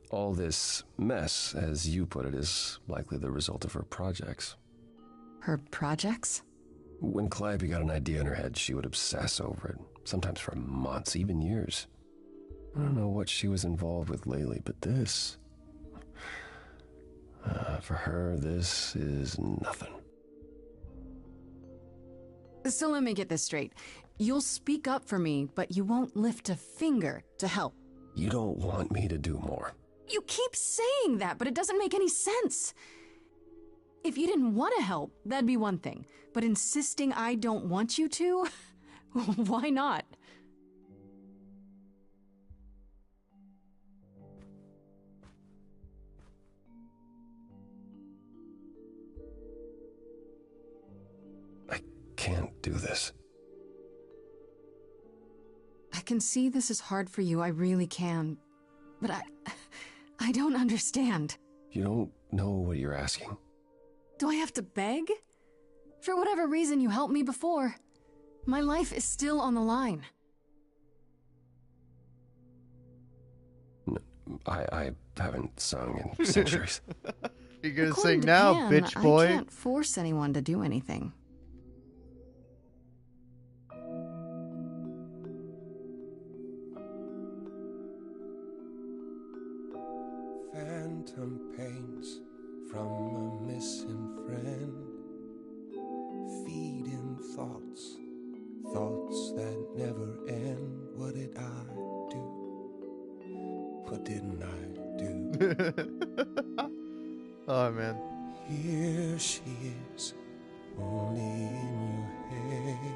All this mess, as you put it, is likely the result of her projects. Her projects? When Calliope got an idea in her head, she would obsess over it, sometimes for months, even years. I don't know what she was involved with lately, but this... for her, this is nothing. So let me get this straight. You'll speak up for me, but you won't lift a finger to help. You don't want me to do more. You keep saying that, but it doesn't make any sense. If you didn't want to help, that'd be one thing. But insisting I don't want you to? Why not? I can't do this. I can see this is hard for you, I really can. But I don't understand. You don't know what you're asking. Do I have to beg? For whatever reason you helped me before. My life is still on the line. I haven't sung in centuries. You're gonna According sing to now, Pan, bitch boy. I can't force anyone to do anything. Phantom pains from a missing friend, feeding thoughts, thoughts that never end. What did I do? What didn't I do? Oh man. Here she is, only in your head.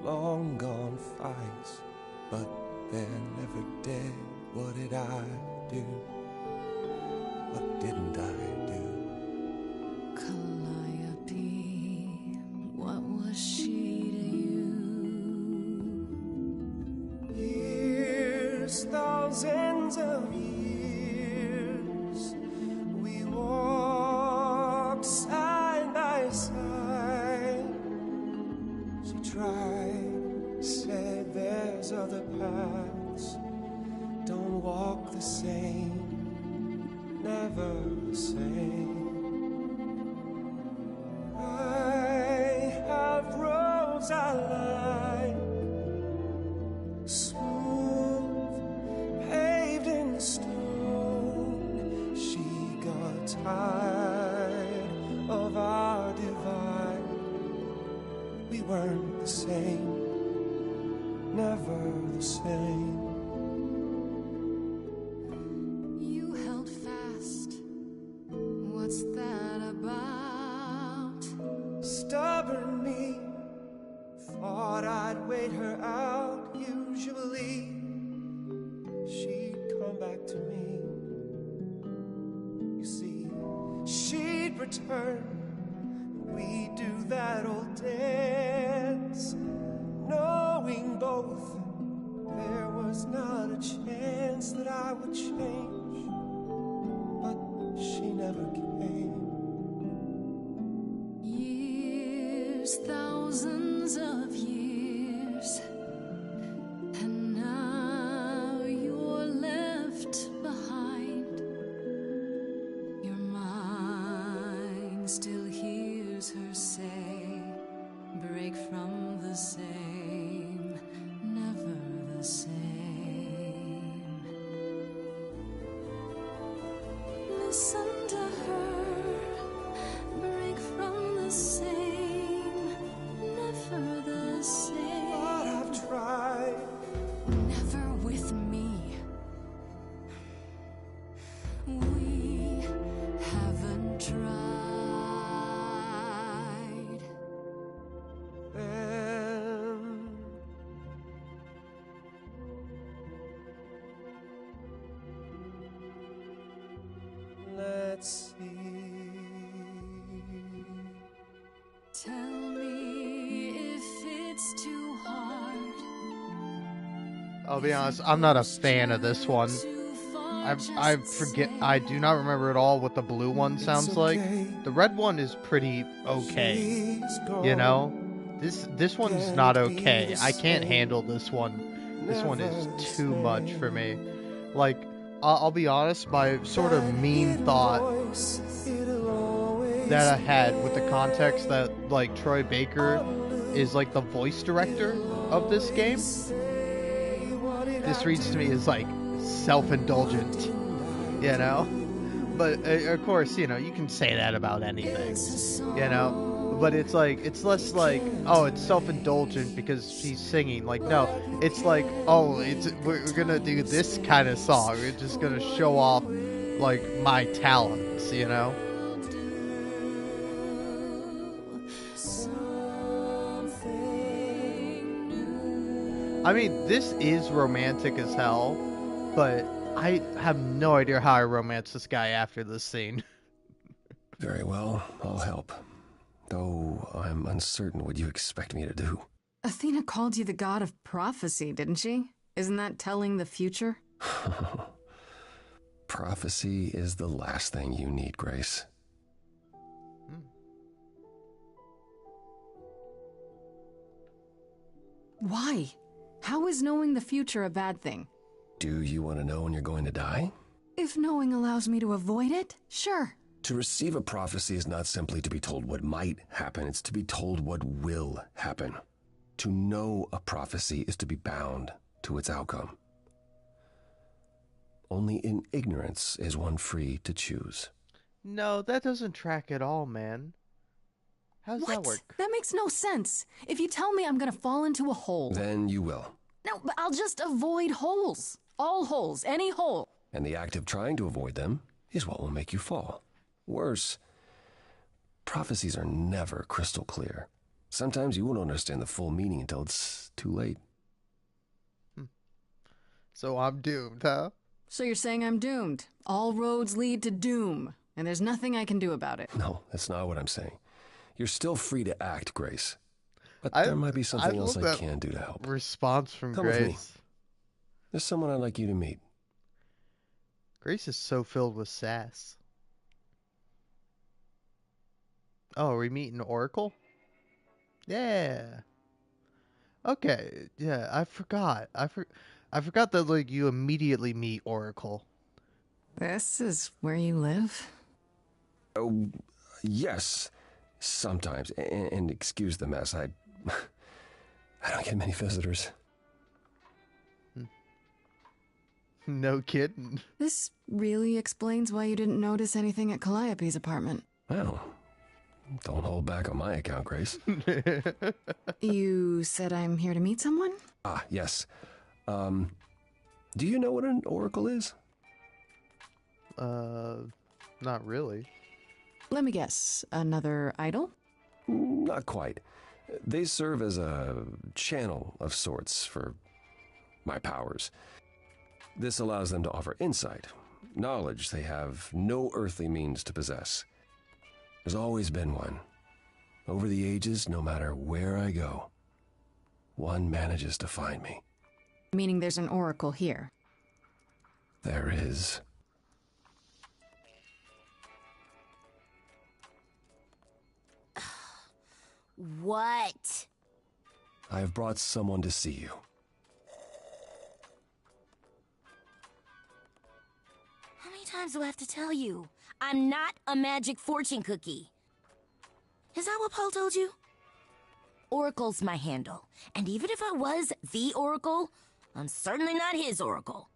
Long gone fights, but they're never dead. What did I do? What didn't I do? Calliope, what was she to you? Years, thousands of years, we walked side by side. She tried, said there's other paths. Don't walk the same, never the same. I have roads I like, smooth, paved in stone. She got tired of our divide. We weren't the same, never the same. You held fast. What's that about? Stubborn me, thought I'd wait her out. Usually, she'd come back to me. You see, she'd return. We'd do that old dance, knowing both there was not a chance that I would change. But she never came. Years, thousands of years, and now you're left behind. Your mind still hears her say, break from the same, never the same. Listen to her. I'll be honest, I'm not a fan of this one. I do not remember at all what the blue one sounds like. The red one is pretty okay, you know? This one's not okay. I can't handle this one. This one is too much for me. Like, I'll be honest, my sort of mean thought that I had with the context that, like, Troy Baker is, like, the voice director of this game. This reads to me as, like, self-indulgent, you know? But, of course, you know, you can say that about anything, you know? But it's like, it's less like, oh, it's self-indulgent because he's singing. Like, no, it's like, oh, we're gonna do this kind of song. We're just gonna show off, like, my talents, you know? I mean, this is romantic as hell, but I have no idea how I romance this guy after this scene. Very well, I'll help. Though I'm uncertain what you expect me to do. Athena called you the god of prophecy, didn't she? Isn't that telling the future? Prophecy is the last thing you need, Grace. Why? How is knowing the future a bad thing? Do you want to know when you're going to die? If knowing allows me to avoid it, sure. To receive a prophecy is not simply to be told what might happen, it's to be told what will happen. To know a prophecy is to be bound to its outcome. Only in ignorance is one free to choose. No, that doesn't track at all, man. How's that work? That makes no sense. If you tell me I'm gonna fall into a hole... Then you will. No, but I'll just avoid holes. All holes, any hole. And the act of trying to avoid them is what will make you fall. Worse, prophecies are never crystal clear. Sometimes you won't understand the full meaning until it's too late. So I'm doomed, huh? So you're saying I'm doomed. All roads lead to doom, and there's nothing I can do about it. No, that's not what I'm saying. You're still free to act, Grace. But there might be something else I can do to help. Response from Come Grace. with me. There's someone I'd like you to meet. Grace is so filled with sass. Oh, are we meeting Oracle? Yeah. Okay. Yeah, I forgot. I forgot that, like, you immediately meet Oracle. This is where you live? Oh, yes. Sometimes. And excuse the mess. I don't get many visitors. No kidding. This really explains why you didn't notice anything at Calliope's apartment. Well, don't hold back on my account, Grace. You said I'm here to meet someone? Ah, yes. Do you know what an oracle is? Not really. Let me guess. Another idol? Not quite. They serve as a channel of sorts for my powers. This allows them to offer insight, knowledge they have no earthly means to possess. There's always been one. Over the ages, no matter where I go, one manages to find me. Meaning there's an oracle here. There is. What? I've brought someone to see you. How many times do I have to tell you? I'm not a magic fortune cookie. Is that what Paul told you? Oracle's my handle. And even if I was the Oracle, I'm certainly not his Oracle.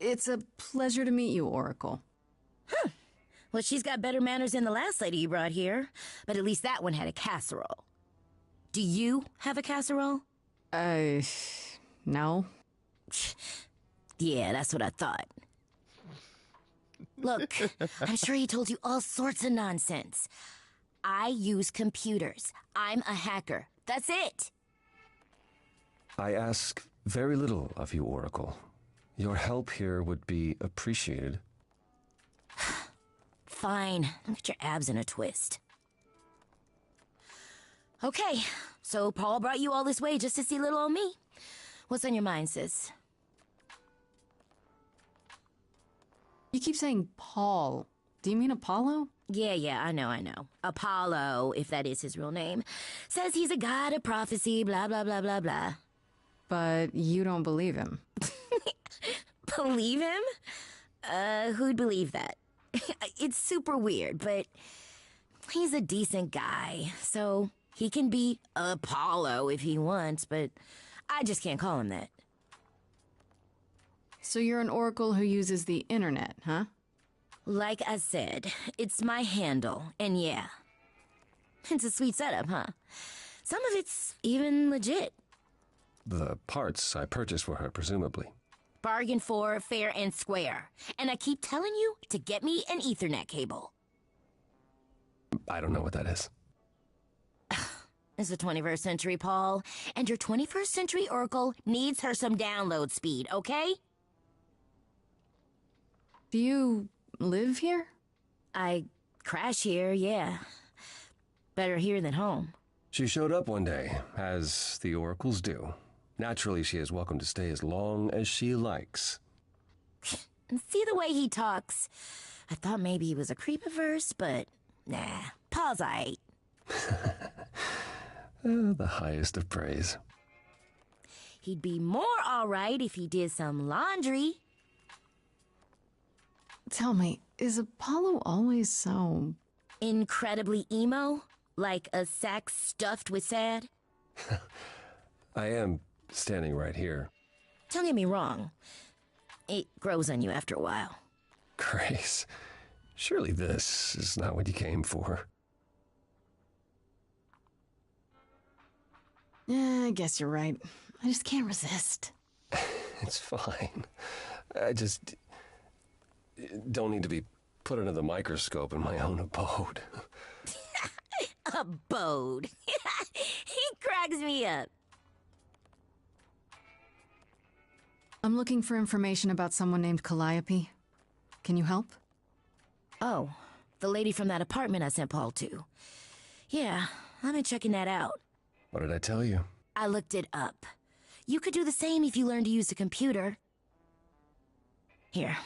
It's a pleasure to meet you, Oracle. Well, she's got better manners than the last lady you brought here. But at least that one had a casserole. Do you have a casserole? No. Yeah, that's what I thought. Look, I'm sure he told you all sorts of nonsense. I use computers. I'm a hacker. That's it. I ask very little of you, Oracle. Your help here would be appreciated. Fine. Don't get your abs in a twist. Okay, so Paul brought you all this way just to see little old me. What's on your mind, sis? You keep saying Paul. Do you mean Apollo? Yeah, I know. Apollo, if that is his real name, says he's a god of prophecy, blah, blah, blah, blah, blah. But you don't believe him. Believe him? Who'd believe that? It's super weird, but he's a decent guy, so he can be Apollo if he wants, but I just can't call him that. So you're an oracle who uses the internet, huh? Like I said, it's my handle, and yeah. It's a sweet setup, huh? Some of it's even legit. The parts I purchased for her, presumably. Bargain for, fair and square. And I keep telling you to get me an Ethernet cable. I don't know what that is. It's the 21st century, Paul, and your 21st century Oracle needs her some download speed, okay? Do you live here? I crash here, yeah. Better here than home. She showed up one day, as the oracles do. Naturally, she is welcome to stay as long as she likes. See the way he talks? I thought maybe he was a creep at first, but nah, Paul's aight. The highest of praise. He'd be more alright if he did some laundry. Tell me, is Apollo always so... Incredibly emo? Like a sack stuffed with sad? I am standing right here. Don't get me wrong. It grows on you after a while. Grace, surely this is not what you came for. Yeah, I guess you're right. I just can't resist. It's fine. I just don't need to be put under the microscope in my own abode. Abode. He cracks me up. I'm looking for information about someone named Calliope. Can you help? Oh, the lady from that apartment I sent Paul to. Yeah, I've been checking that out. What did I tell you? I looked it up. You could do the same if you learned to use the computer. Here,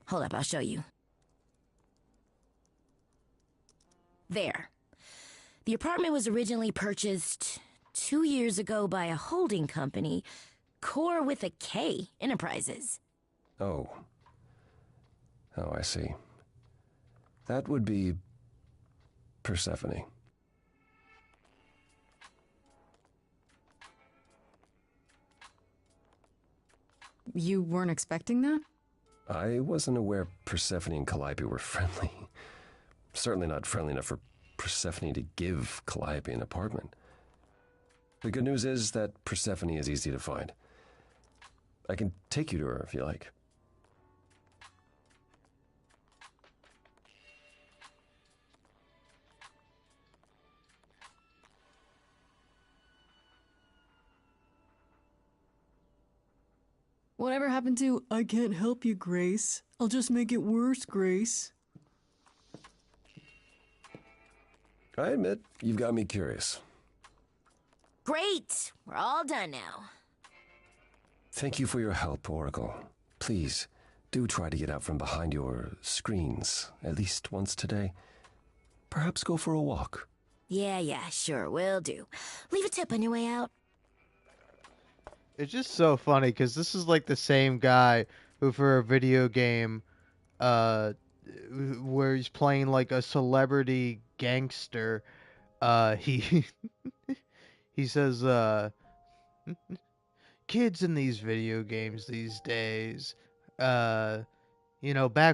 hold up, I'll show you. There. The apartment was originally purchased 2 years ago by a holding company, Core with a K Enterprises. Oh, I see. That would be Persephone. You weren't expecting that? I wasn't aware Persephone and Calliope were friendly. Certainly not friendly enough for Persephone to give Calliope an apartment. The good news is that Persephone is easy to find. I can take you to her if you like. Whatever happened to, I can't help you, Grace. I'll just make it worse, Grace. I admit, you've got me curious. Great! We're all done now. Thank you for your help, Oracle. Please, do try to get out from behind your screens at least once today. Perhaps go for a walk. Yeah, sure, will do. Leave a tip on your way out. It's just so funny because this is like the same guy who, for a video game, where he's playing like a celebrity gangster, he he says, kids in these video games these days, back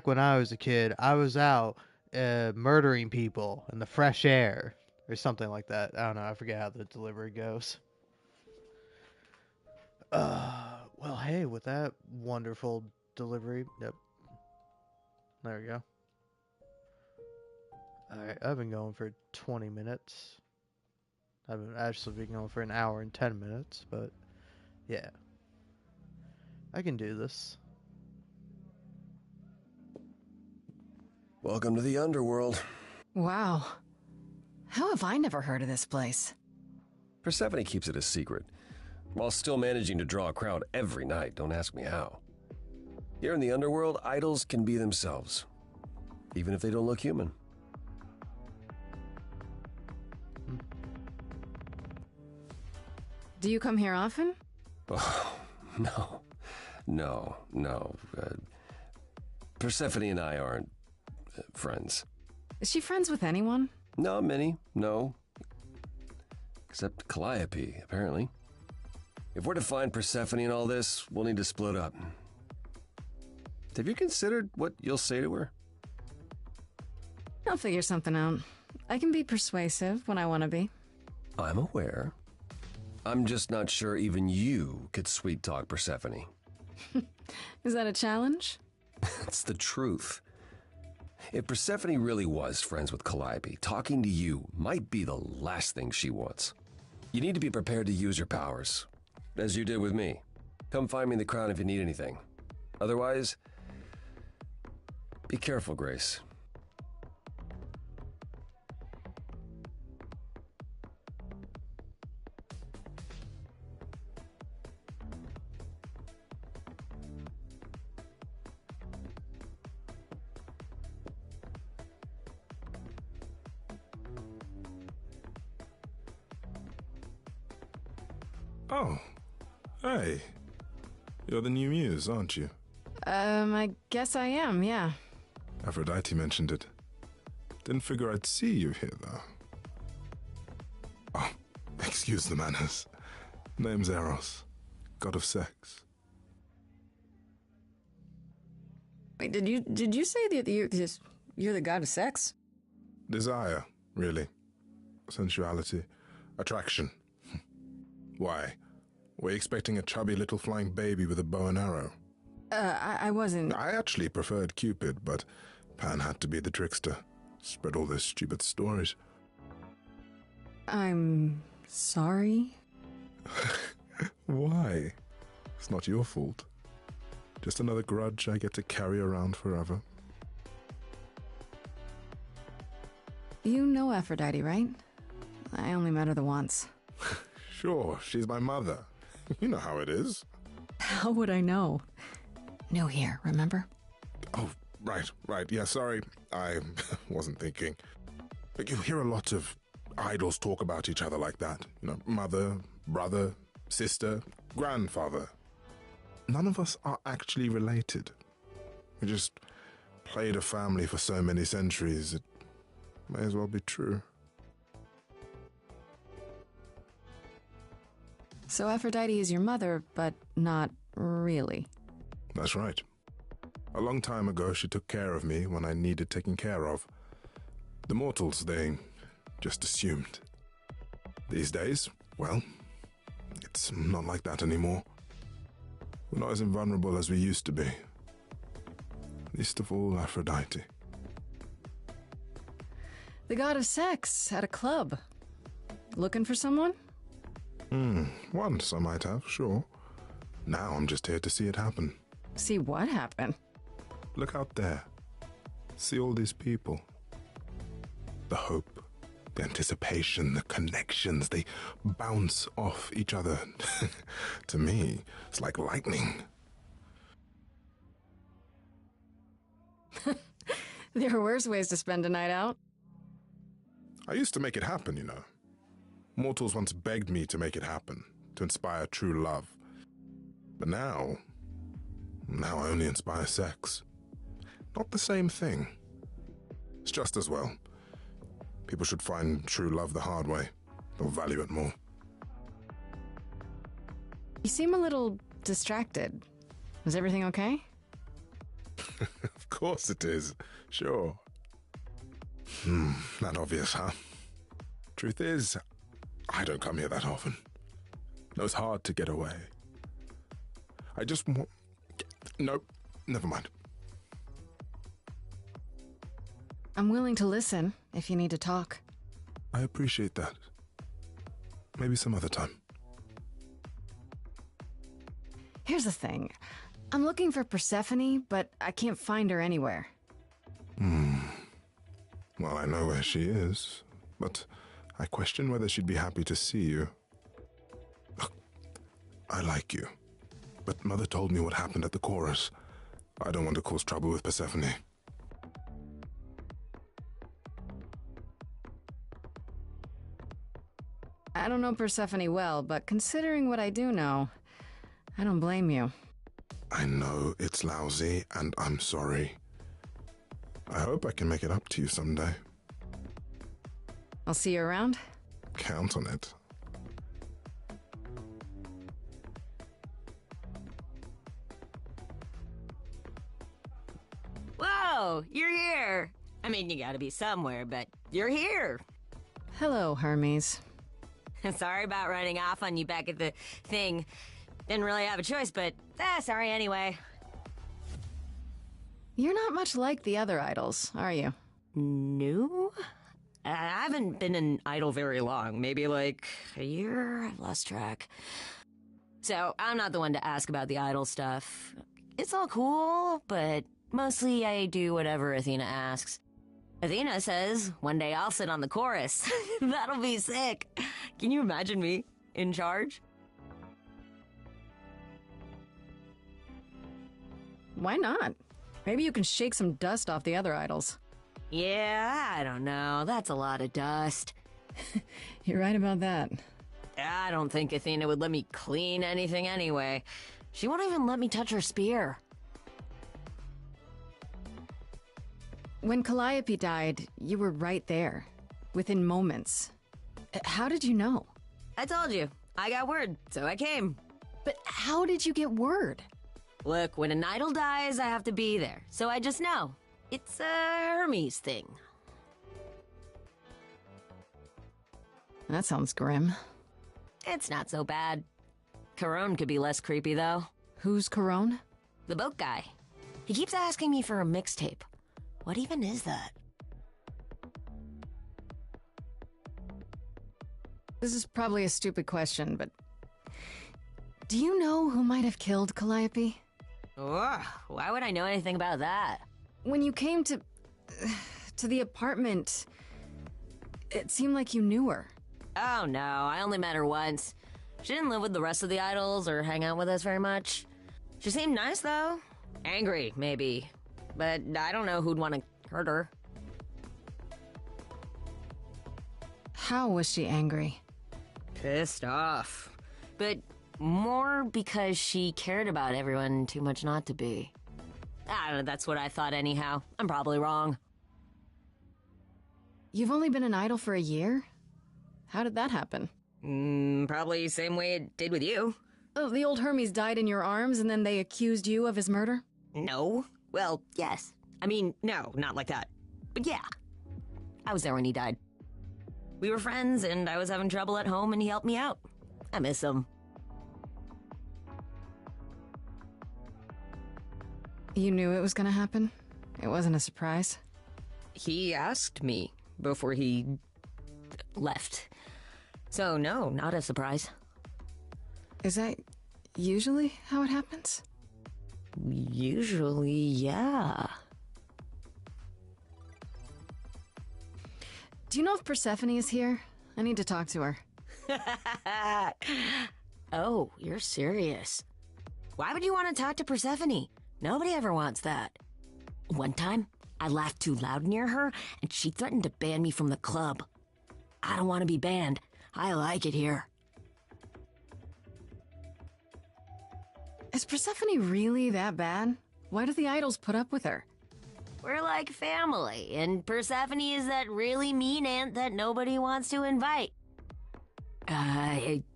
when I was a kid, I was out murdering people in the fresh air or something like that. I don't know. I forget how the delivery goes. Well, hey, with that wonderful delivery, yep. There we go. Alright, I've been going for 20 minutes. I've actually been going for an hour and 10 minutes, but yeah. I can do this. Welcome to the underworld. Wow. How have I never heard of this place? Persephone keeps it a secret. while still managing to draw a crowd every night. Don't ask me how. Here in the underworld, idols can be themselves, even if they don't look human. Do you come here often? Oh, no. Persephone and I aren't friends. Is she friends with anyone? Not many, no. Except Calliope, apparently. If we're to find Persephone in all this, we'll need to split up. Have you considered what you'll say to her? I'll figure something out. I can be persuasive when I want to be. I'm aware. I'm just not sure even you could sweet-talk Persephone. Is that a challenge? It's the truth. If Persephone really was friends with Calliope, talking to you might be the last thing she wants. You need to be prepared to use your powers, as you did with me. Come find me in the crown if you need anything. Otherwise, be careful, Grace. Oh, hey. You're the new muse, aren't you? I guess I am, yeah. Aphrodite mentioned it. Didn't figure I'd see you here, though. Oh, excuse the manners. Name's Eros, god of sex. Wait, did you say that you're the god of sex? Desire, really. Sensuality. Attraction. Why? Were you expecting a chubby little flying baby with a bow and arrow? I wasn't... I actually preferred Cupid, but Pan had to be the trickster. Spread all those stupid stories. I'm sorry? Why? It's not your fault. Just another grudge I get to carry around forever. You know Aphrodite, right? I only met her the once. Sure, she's my mother. You know how it is. How would I know? New here, remember? Oh, right. Yeah, sorry. I wasn't thinking. But you hear a lot of idols talk about each other like that. You know, mother, brother, sister, grandfather. None of us are actually related. We just played a family for so many centuries, it may as well be true. So Aphrodite is your mother, but not really. That's right. A long time ago, she took care of me when I needed taking care of. The mortals, they just assumed. These days, well, it's not like that anymore. We're not as invulnerable as we used to be. Least of all, Aphrodite. The god of sex at a club. Looking for someone? Once I might have, sure. Now I'm just here to see it happen. See what happen? Look out there. See all these people. The hope, the anticipation, the connections, they bounce off each other. To me, it's like lightning. There are worse ways to spend a night out. I used to make it happen, you know. Mortals once begged me to make it happen, to inspire true love. But now I only inspire sex. Not the same thing. It's just as well. People should find true love the hard way. They'll value it more. You seem a little distracted. Is everything okay? Of course it is. Sure. Not obvious, huh? Truth is, I don't come here that often. No, it's hard to get away. I just want... Nope, never mind. I'm willing to listen if you need to talk. I appreciate that. Maybe some other time. Here's the thing. I'm looking for Persephone, but I can't find her anywhere. Well, I know where she is, but I question whether she'd be happy to see you. I like you. But Mother told me what happened at the chorus. I don't want to cause trouble with Persephone. I don't know Persephone well, but considering what I do know, I don't blame you. I know it's lousy, and I'm sorry. I hope I can make it up to you someday. I'll see you around. Count on it. Whoa, you're here. I mean, you gotta be somewhere, but you're here. Hello, Hermes. Sorry about running off on you back at the thing. Didn't really have a choice, but sorry anyway. You're not much like the other idols, are you? No? I haven't been an idol very long. Maybe like a year? I've lost track. So, I'm not the one to ask about the idol stuff. It's all cool, but mostly I do whatever Athena asks. Athena says one day I'll sit on the chorus. That'll be sick. Can you imagine me in charge? Why not? Maybe you can shake some dust off the other idols. Yeah, I don't know. That's a lot of dust. You're right about that. I don't think Athena would let me clean anything anyway. She won't even let me touch her spear. When Calliope died, you were right there, within moments. How did you know? I told you. I got word, so I came. But how did you get word? Look, when an idol dies, I have to be there, so I just know. It's a Hermes thing. That sounds grim. It's not so bad. Carone could be less creepy, though. Who's Carone? The boat guy. He keeps asking me for a mixtape. What even is that? This is probably a stupid question, but... do you know who might have killed Calliope? Ugh, why would I know anything about that? When you came to the apartment, it seemed like you knew her. Oh no, I only met her once. She didn't live with the rest of the idols or hang out with us very much. She seemed nice though. Angry, maybe. But I don't know who'd want to hurt her. How was she angry? Pissed off. But more because she cared about everyone too much not to be. I don't know, that's what I thought anyhow. I'm probably wrong. You've only been an idol for a year? How did that happen? Probably same way it did with you. Oh, the old Hermes died in your arms and then they accused you of his murder? No. Well, yes. I mean, no, not like that. But yeah. I was there when he died. We were friends and I was having trouble at home and he helped me out. I miss him. You knew it was gonna happen? It wasn't a surprise? He asked me before he left. So no, not a surprise. Is that usually how it happens? Usually, yeah. Do you know if Persephone is here? I need to talk to her. Oh, you're serious. Why would you want to talk to Persephone? Nobody ever wants that. One time, I laughed too loud near her, and she threatened to ban me from the club. I don't want to be banned. I like it here. Is Persephone really that bad? Why do the idols put up with her? We're like family, and Persephone is that really mean aunt that nobody wants to invite.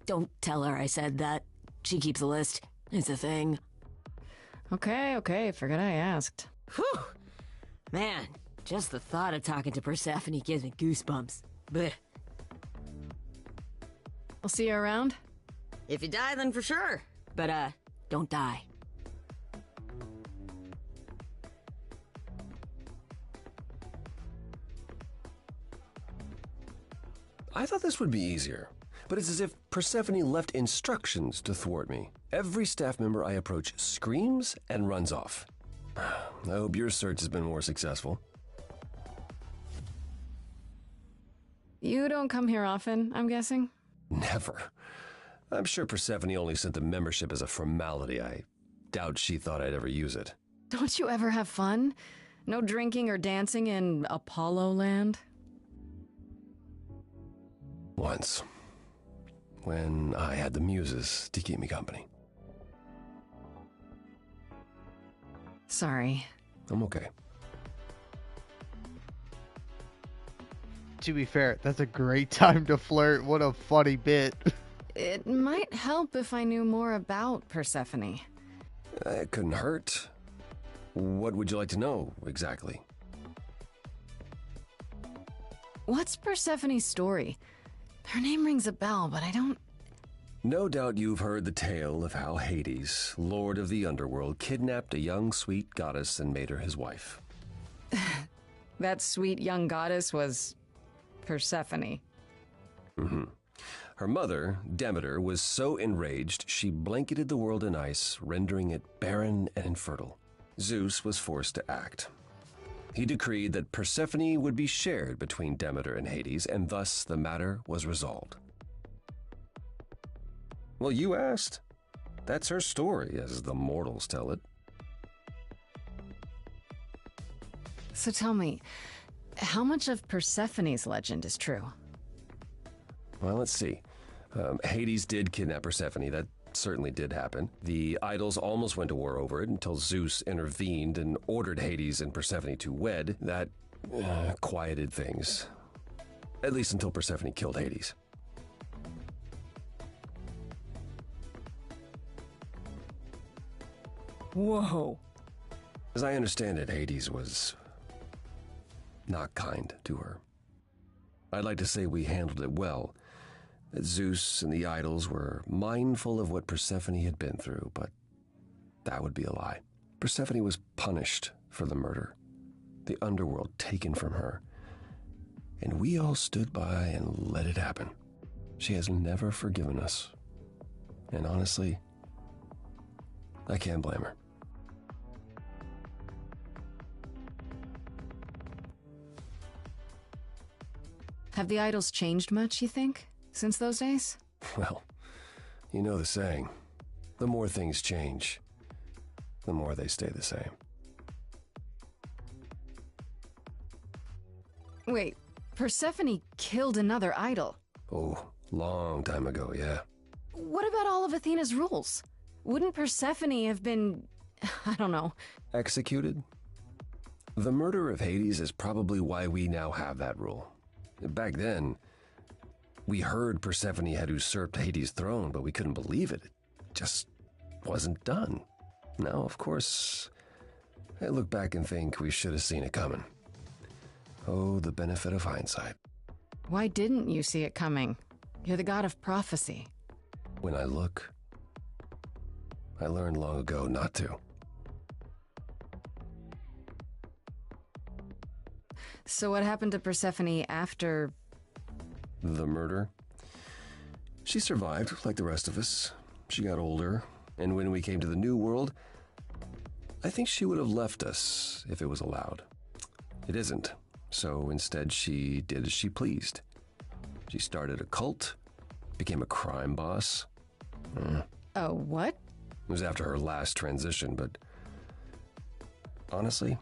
Don't tell her I said that. She keeps a list. It's a thing. Okay, forget I asked. Whew! Man, just the thought of talking to Persephone gives me goosebumps. Blech. I'll see you around? If you die, then for sure. But, don't die. I thought this would be easier, but it's as if Persephone left instructions to thwart me. Every staff member I approach screams and runs off. I hope your search has been more successful. You don't come here often, I'm guessing? Never. I'm sure Persephone only sent the membership as a formality. I doubt she thought I'd ever use it. Don't you ever have fun? No drinking or dancing in Apollo Land? Once. When I had the muses to keep me company. Sorry. I'm okay. To be fair, that's a great time to flirt. What a funny bit. It might help if I knew more about Persephone. It couldn't hurt. What would you like to know, exactly? What's Persephone's story? Her name rings a bell, but I don't... No doubt you've heard the tale of how Hades, lord of the underworld, kidnapped a young sweet goddess and made her his wife. That sweet young goddess was... Persephone. Mm-hmm. Her mother, Demeter, was so enraged she blanketed the world in ice, rendering it barren and infertile. Zeus was forced to act. He decreed that Persephone would be shared between Demeter and Hades, and thus the matter was resolved. Well, you asked. That's her story, as the mortals tell it. So tell me, how much of Persephone's legend is true? Well, let's see. Hades did kidnap Persephone. That certainly did happen. The idols almost went to war over it until Zeus intervened and ordered Hades and Persephone to wed. That quieted things. At least until Persephone killed Hades. Whoa. As I understand it, Hades was not kind to her. I'd like to say we handled it well, that Zeus and the idols were mindful of what Persephone had been through, but that would be a lie. Persephone was punished for the murder, the underworld taken from her, and we all stood by and let it happen. She has never forgiven us, and honestly, I can't blame her. Have the idols changed much, you think, since those days? Well, you know the saying, the more things change, the more they stay the same. Wait, Persephone killed another idol. Oh, long time ago, yeah. What about all of Athena's rules? Wouldn't Persephone have been, I don't know... Executed? The murder of Hades is probably why we now have that rule. Back then, we heard Persephone had usurped Hades' throne, but we couldn't believe it. It just wasn't done. Now, of course, I look back and think we should have seen it coming. Oh, the benefit of hindsight. Why didn't you see it coming? You're the god of prophecy. When I look, I learned long ago not to. So what happened to Persephone after... The murder? She survived, like the rest of us. She got older, and when we came to the New World, I think she would have left us if it was allowed. It isn't, so instead she did as she pleased. She started a cult, became a crime boss. Oh, what? It was after her last transition, but honestly,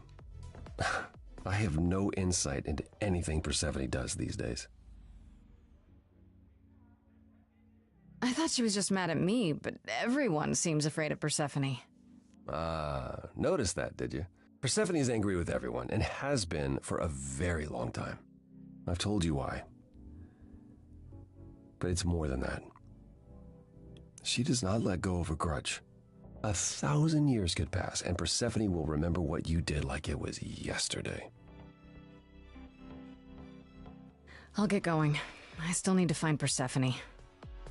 I have no insight into anything Persephone does these days. I thought she was just mad at me, but everyone seems afraid of Persephone. Noticed that, did you? Persephone's angry with everyone, and has been for a very long time. I've told you why. But it's more than that. She does not let go of a grudge. 1,000 years could pass, and Persephone will remember what you did like it was yesterday. I'll get going. I still need to find Persephone.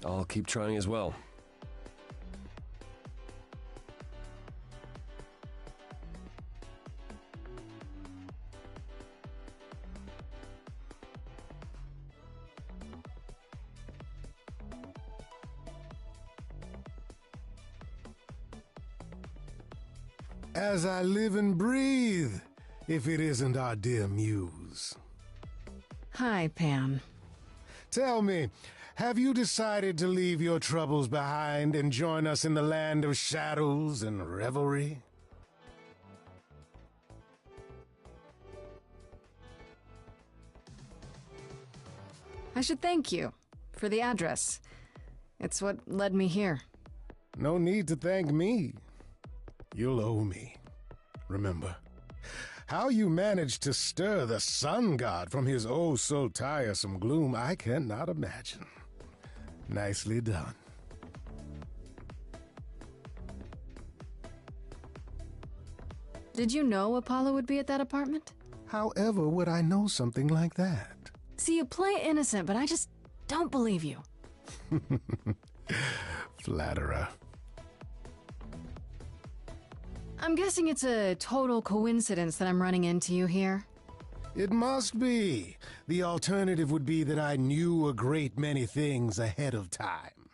I'll keep trying as well. As I live and breathe, if it isn't our dear muse. Hi, Pam. Tell me, have you decided to leave your troubles behind and join us in the land of shadows and revelry? I should thank you for the address. It's what led me here. No need to thank me. You'll owe me. Remember, how you managed to stir the sun god from his oh so tiresome gloom, I cannot imagine. Nicely done. Did you know Apollo would be at that apartment? However would I know something like that? See, you play innocent, but I just don't believe you. Flatterer. I'm guessing it's a total coincidence that I'm running into you here. It must be. The alternative would be that I knew a great many things ahead of time.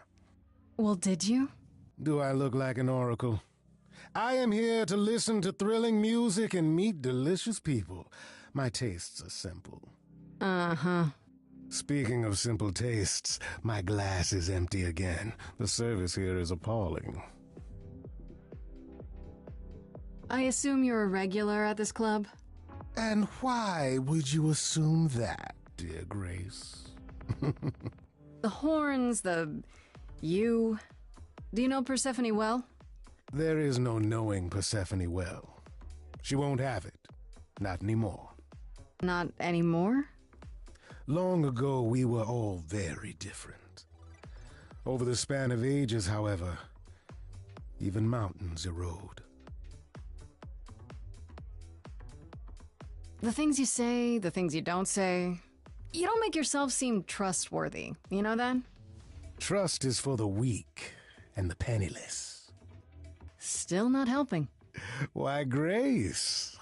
Well, did you? Do I look like an oracle? I am here to listen to thrilling music and meet delicious people. My tastes are simple. Uh-huh. Speaking of simple tastes, my glass is empty again. The service here is appalling. I assume you're a regular at this club? And why would you assume that, dear Grace? The horns, you... Do you know Persephone well? There is no knowing Persephone well. She won't have it. Not anymore. Not anymore? Long ago, we were all very different. Over the span of ages, however, even mountains erode. The things you say, the things you don't say, you don't make yourself seem trustworthy. You know that? Trust is for the weak and the penniless. Still not helping. Why, Grace,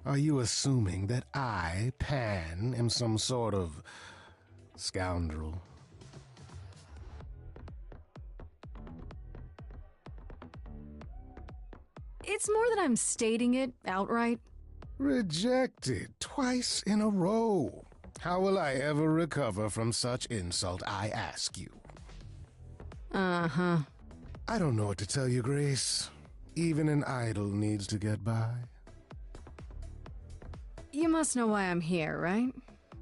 are you assuming that I, Pan, am some sort of scoundrel? It's more that I'm stating it outright. Rejected twice in a row. How will I ever recover from such insult, I ask you? Uh-huh. I don't know what to tell you, Grace. Even an idol needs to get by. You must know why I'm here, right?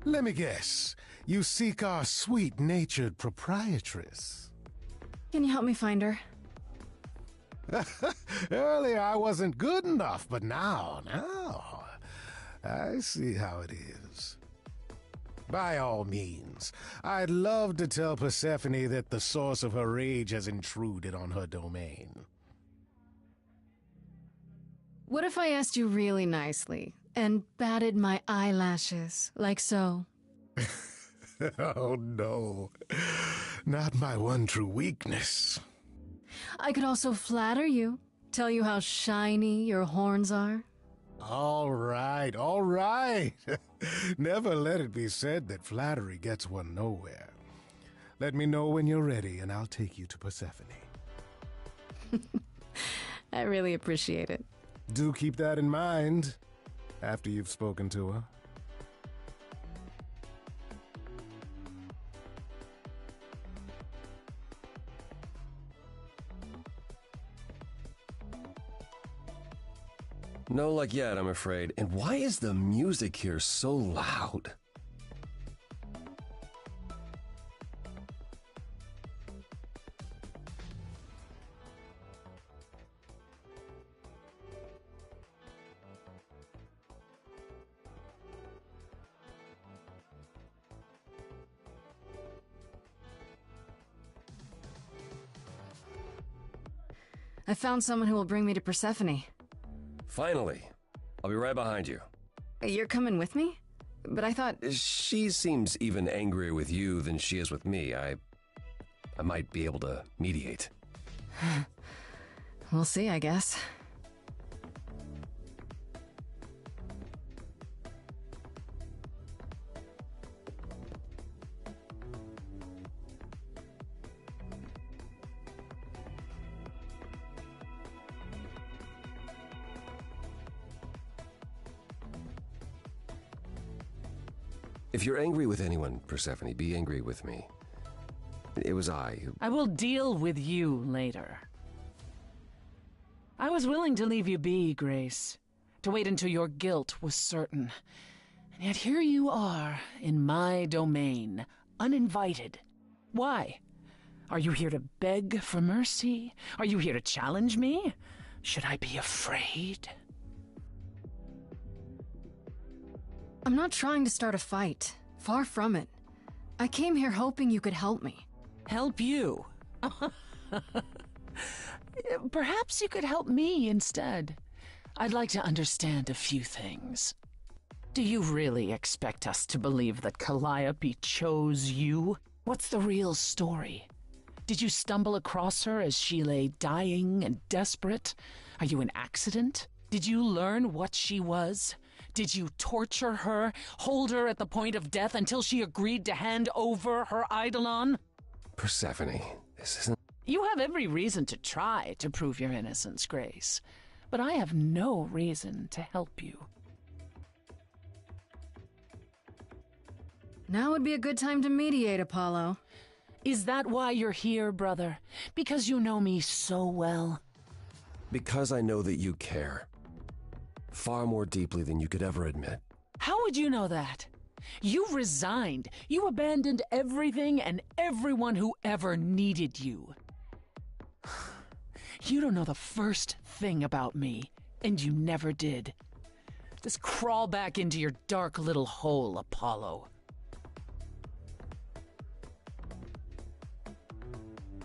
Let me guess. You seek our sweet-natured proprietress. Can you help me find her? Earlier I wasn't good enough, but now, I see how it is. By all means, I'd love to tell Persephone that the source of her rage has intruded on her domain. What if I asked you really nicely and batted my eyelashes, like so? Oh no, not my one true weakness. I could also flatter you, tell you how shiny your horns are. All right, all right. Never let it be said that flattery gets one nowhere. Let me know when you're ready and I'll take you to Persephone. I really appreciate it. Do keep that in mind after you've spoken to her. No luck yet, I'm afraid. And why is the music here so loud? I found someone who will bring me to Persephone. Finally. I'll be right behind you. You're coming with me? But I thought... She seems even angrier with you than she is with me. I might be able to mediate. We'll see, I guess. If you're angry with anyone, Persephone, be angry with me. It was I who... I will deal with you later. I was willing to leave you be, Grace, to wait until your guilt was certain. And yet here you are, in my domain, uninvited. Why? Are you here to beg for mercy? Are you here to challenge me? Should I be afraid? I'm not trying to start a fight. Far from it. I came here hoping you could help me. Help you? Perhaps you could help me instead. I'd like to understand a few things. Do you really expect us to believe that Calliope chose you? What's the real story? Did you stumble across her as she lay dying and desperate? Are you an accident? Did you learn what she was? Did you torture her, hold her at the point of death until she agreed to hand over her Eidolon? Persephone, this isn't... You have every reason to try to prove your innocence, Grace, but I have no reason to help you. Now would be a good time to mediate, Apollo. Is that why you're here, brother? Because you know me so well? Because I know that you care. Far more deeply than you could ever admit. How would you know that? You resigned. You abandoned everything and everyone who ever needed you. You don't know the first thing about me, and you never did. Just crawl back into your dark little hole, Apollo.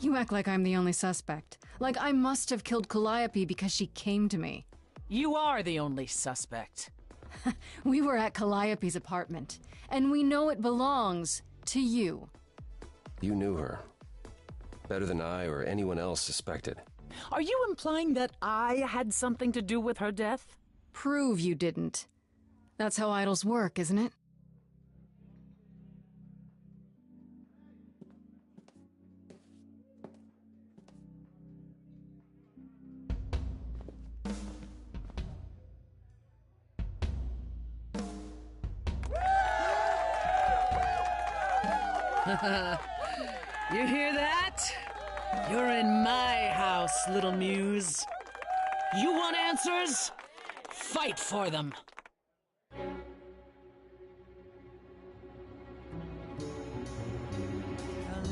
You act like I'm the only suspect. Like I must have killed Calliope because she came to me. You are the only suspect. We were at Calliope's apartment, and we know it belongs to you. You knew her. Better than I or anyone else suspected. Are you implying that I had something to do with her death? Prove you didn't. That's how idols work, isn't it? You hear that? You're in my house, little muse. You want answers? Fight for them. A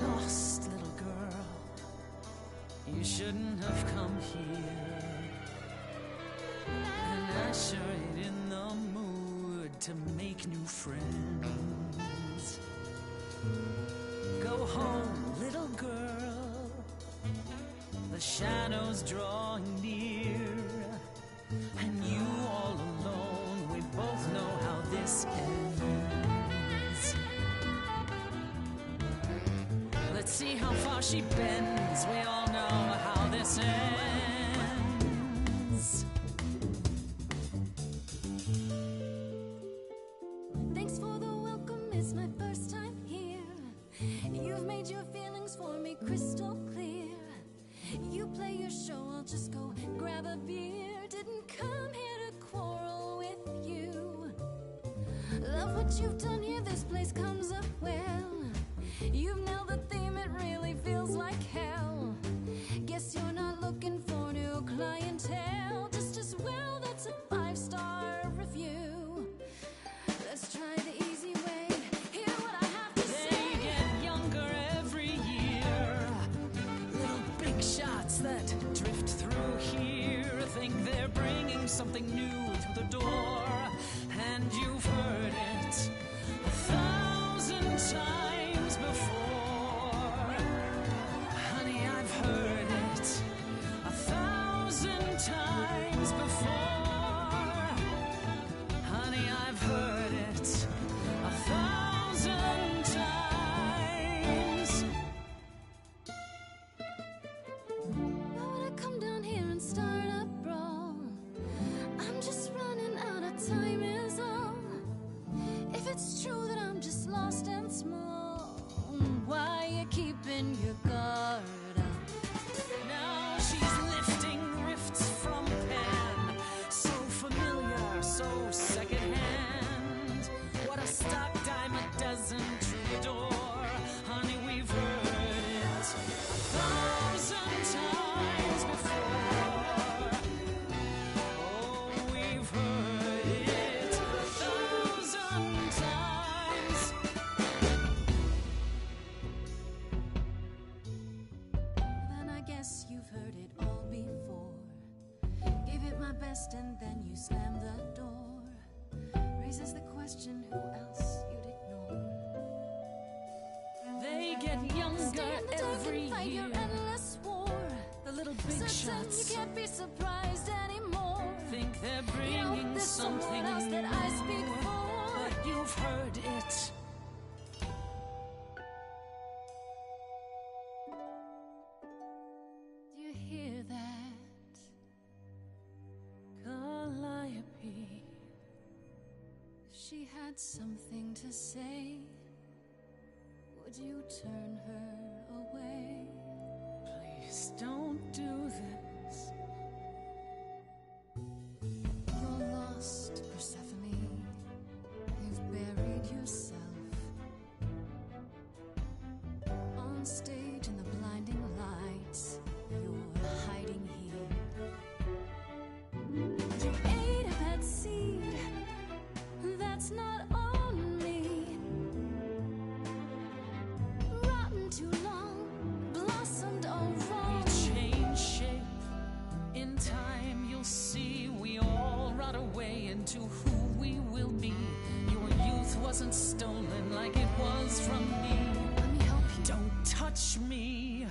lost little girl. You shouldn't have come here. And I sure ain't in the mood to make new friends. Go home, little girl. The shadows drawing near, and you all alone. We both know how this ends. Let's see how far she bends. We all know how this ends. Thanks for the welcome, it's my first time here. You've made your feelings for me crystal clear. You play your show, I'll just go grab a beer. Didn't come here to quarrel with you. Love what you've done here, this place comes up well. You've nailed the theme, it really feels like hell. Guess you're not looking for new clientele. Just as well, that's a 5-star review. Let's try the easy way. Hear what I have to say. They get younger every year. Little big shots that drift through here think they're bringing something new through the door. And you've heard it 1,000 times before. Honey, I've heard it 1,000 times before. Honey, I've heard it 1,000 times. Why would I come down here and start a brawl? I'm just running out get younger Stay in the dark every and fight year. your endless war. The little big Certain shots you can't be surprised anymore. think they're You bringing know, there's something someone else that I speak new, for. but you've heard it. Do you hear that? Calliope. If she had something to say, would you turn her away? Please don't do this. You're lost, Persephone. You've buried yourself on stage in the blinding lights. You're hiding here. You ate of that seed that's not on me. Rotten too long, blossomed all wrong. Change shape. In time, you'll see we all rot away into who we will be. Your youth wasn't stolen like it was from me. Let me help you. Don't touch me.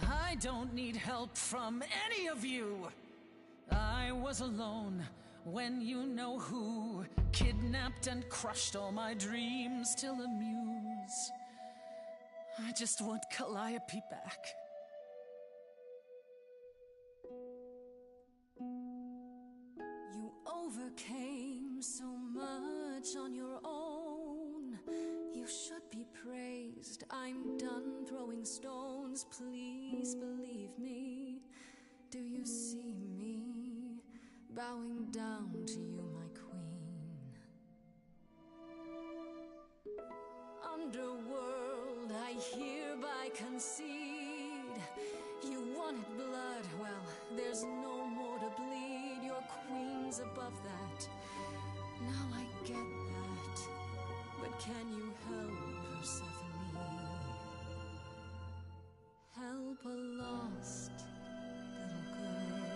I don't need help from any of you. I was alone when you know who kidnapped and crushed all my dreams till a muse. I just want Calliope back. You overcame so much on your own. You should be praised. I'm done throwing stones. Please believe me. Do you see me bowing down to you, my queen? Underworld, I hereby concede. You wanted blood, well, there's no more to bleed. Your queen's above that. Now I get that. But can you help, Persephone? Help a lost little girl.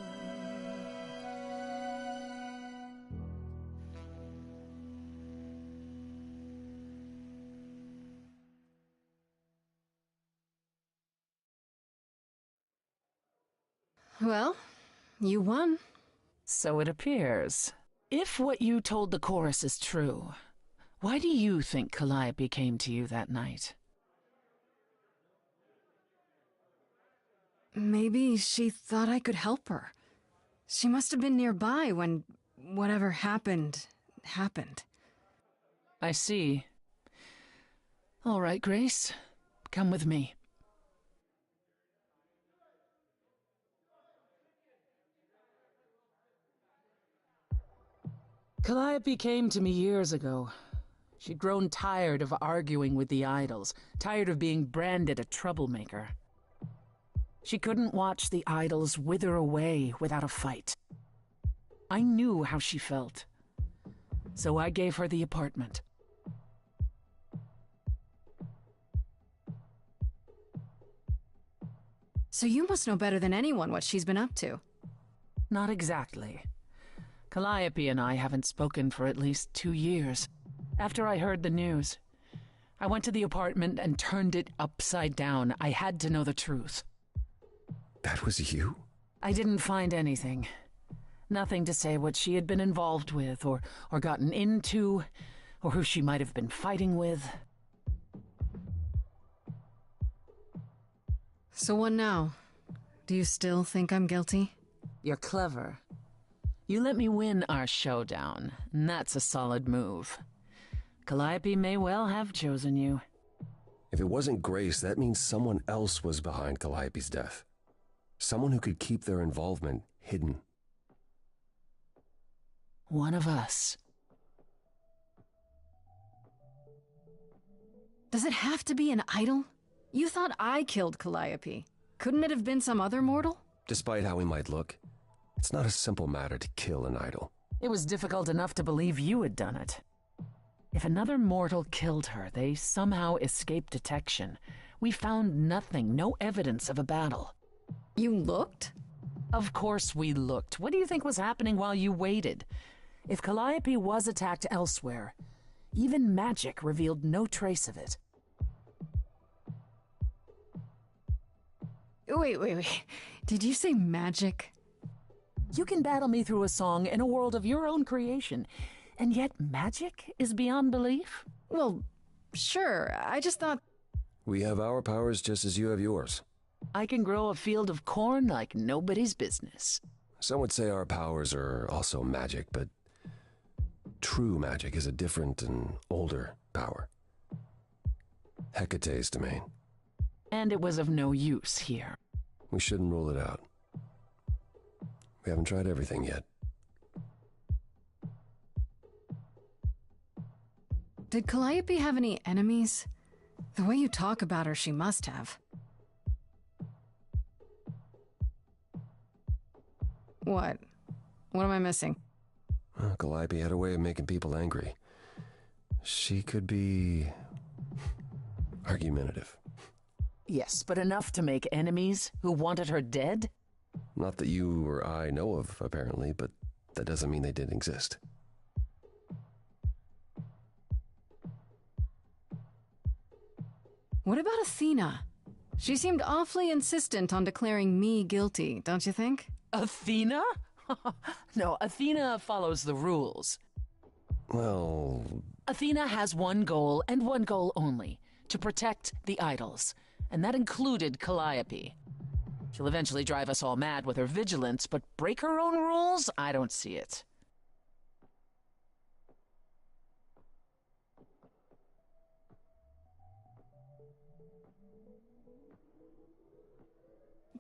Well, you won. So it appears. If what you told the chorus is true, why do you think Calliope came to you that night? Maybe she thought I could help her. She must have been nearby when whatever happened. I see. All right, Grace. Come with me. Calliope came to me years ago. She'd grown tired of arguing with the idols, tired of being branded a troublemaker. She couldn't watch the idols wither away without a fight. I knew how she felt, so I gave her the apartment. So you must know better than anyone what she's been up to. Not exactly. Calliope and I haven't spoken for at least 2 years. After I heard the news, I went to the apartment and turned it upside down. I had to know the truth. That was you? I didn't find anything. Nothing to say what she had been involved with, or gotten into, or who she might have been fighting with. So what now? Do you still think I'm guilty? You're clever. You let me win our showdown, and that's a solid move. Calliope may well have chosen you. If it wasn't Grace, that means someone else was behind Calliope's death. Someone who could keep their involvement hidden. One of us. Does it have to be an idol? You thought I killed Calliope. Couldn't it have been some other mortal? Despite how he might look, it's not a simple matter to kill an idol. It was difficult enough to believe you had done it. If another mortal killed her, they somehow escaped detection. We found nothing, no evidence of a battle. You looked? Of course we looked. What do you think was happening while you waited? If Calliope was attacked elsewhere, even magic revealed no trace of it. Wait. Did you say magic? You can battle me through a song in a world of your own creation, and yet magic is beyond belief? Well, sure. I just thought... We have our powers just as you have yours. I can grow a field of corn like nobody's business. Some would say our powers are also magic, but true magic is a different and older power. Hecate's domain. And it was of no use here. We shouldn't rule it out. We haven't tried everything yet. Did Calliope have any enemies? The way you talk about her, she must have. What? What am I missing? Calliope had a way of making people angry. She could be argumentative. Yes, but enough to make enemies who wanted her dead? Not that you or I know of, apparently, but that doesn't mean they didn't exist. What about Athena? She seemed awfully insistent on declaring me guilty, don't you think? Athena? No, Athena follows the rules. Well... Athena has one goal, and one goal only. To protect the idols. And that included Calliope. She'll eventually drive us all mad with her vigilance, but break her own rules? I don't see it.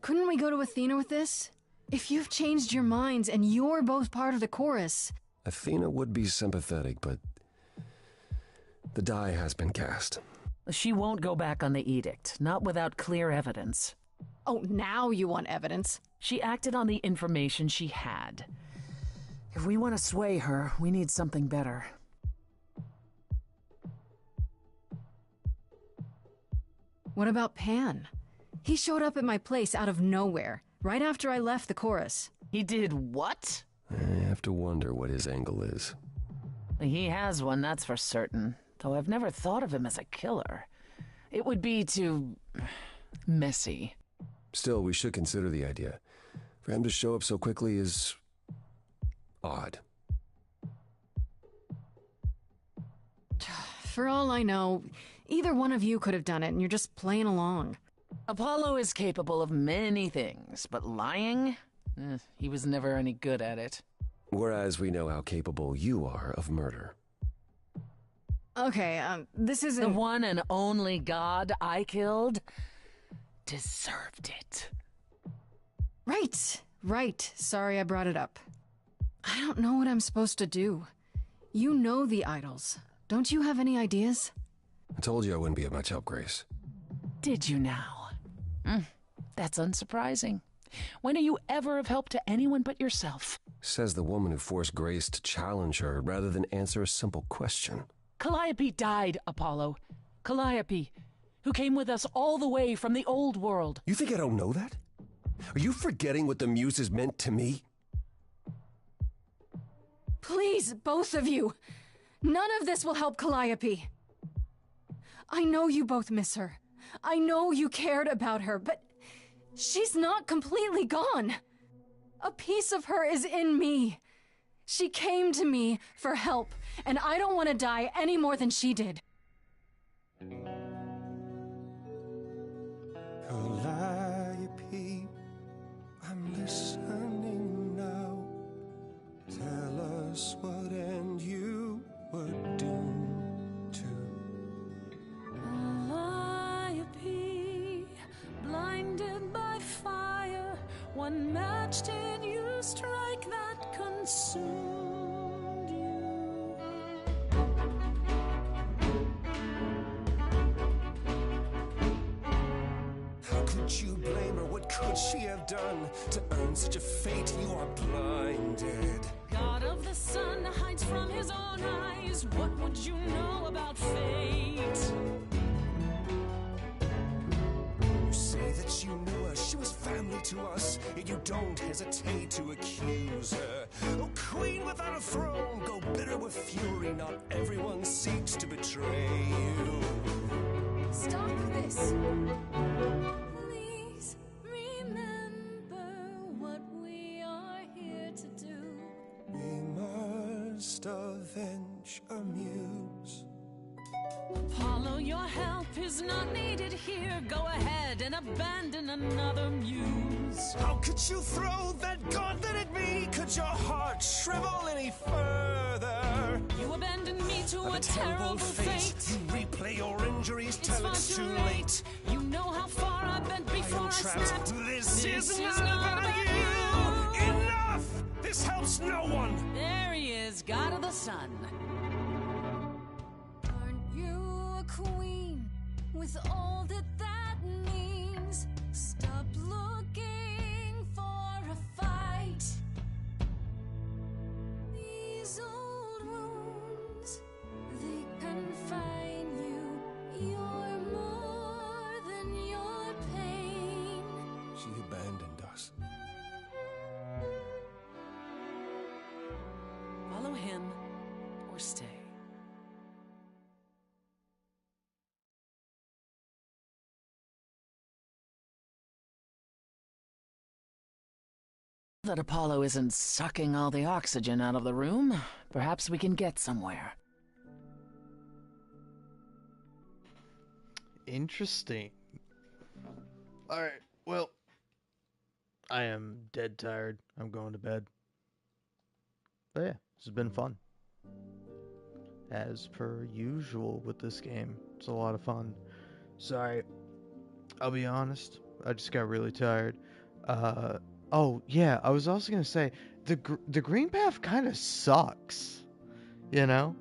Couldn't we go to Athena with this? If you've changed your minds and you're both part of the chorus... Athena would be sympathetic, but the die has been cast. She won't go back on the edict, not without clear evidence. Oh, now you want evidence? She acted on the information she had. If we want to sway her, we need something better. What about Pan? He showed up at my place out of nowhere, right after I left the chorus. He did what? I have to wonder what his angle is. He has one, that's for certain. Though I've never thought of him as a killer. It would be too... messy. Still, we should consider the idea. For him to show up so quickly is... odd. For all I know, either one of you could have done it and you're just playing along. Apollo is capable of many things, but lying? He was never any good at it. Whereas we know how capable you are of murder. Okay, this isn't... The one and only god I killed deserved it. Right. Sorry I brought it up. I don't know what I'm supposed to do. You know the idols. Don't you have any ideas? I told you I wouldn't be of much help, Grace. Did you now? That's unsurprising. When are you ever of help to anyone but yourself? Says the woman who forced Grace to challenge her rather than answer a simple question. Calliope died, Apollo. Calliope, who came with us all the way from the old world. You think I don't know that? Are you forgetting what the Muses meant to me? Please, both of you. None of this will help Calliope. I know you both miss her. I know you cared about her, but she's not completely gone. A piece of her is in me. She came to me for help, and I don't want to die any more than she did. Calliope, I'm listening now. Tell us what end you were doomed to. Calliope, blinded by fire, one match did you strike that consumed you. How could you blame her? What could she have done to earn such a fate? You are blinded. God of the sun hides from his own eyes. What would you know about fate? You say that you know her, she was family to us, yet you don't hesitate to accuse her. Oh, queen without a throne, go bitter with fury. Not everyone seeks to betray you. Stop this. Please, quench a muse. Apollo, your help is not needed here. Go ahead and abandon another muse. How could you throw that gauntlet at me? Could your heart shrivel any further? You abandoned me to a terrible fate. You replay your injuries It's till far it's too too late. late. You know how far I've been before I Trapped. snapped. This is is not not about about you. Enough! This helps no one. There he is, God of the Sun. Aren't you a queen with all that that means? Stop looking for a fight. These old wounds, they confine you. You're more than your pain. She abandoned us. Follow him or stay. That Apollo isn't sucking all the oxygen out of the room, perhaps we can get somewhere. Interesting. Alright, well, I am dead tired. I'm going to bed. But yeah, this has been fun. As per usual with this game, it's a lot of fun. Sorry, I'll be honest, I just got really tired. Oh yeah, I was also gonna say, the green path kind of sucks, you know?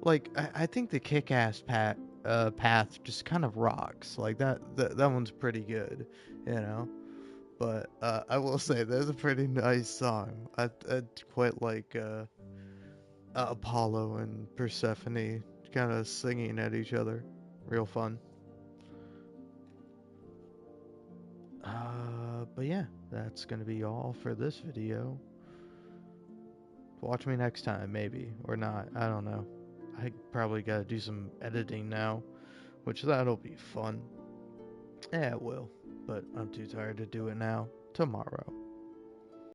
Like, I think the kick-ass path just kind of rocks. Like, that one's pretty good, you know? But, I will say, there's a pretty nice song. I quite like, Apollo and Persephone kind of singing at each other. Real fun. But yeah, that's gonna be all for this video. Watch me next time, maybe, or not, I don't know. I probably gotta do some editing now, which that'll be fun. Yeah, it will, but I'm too tired to do it now. Tomorrow.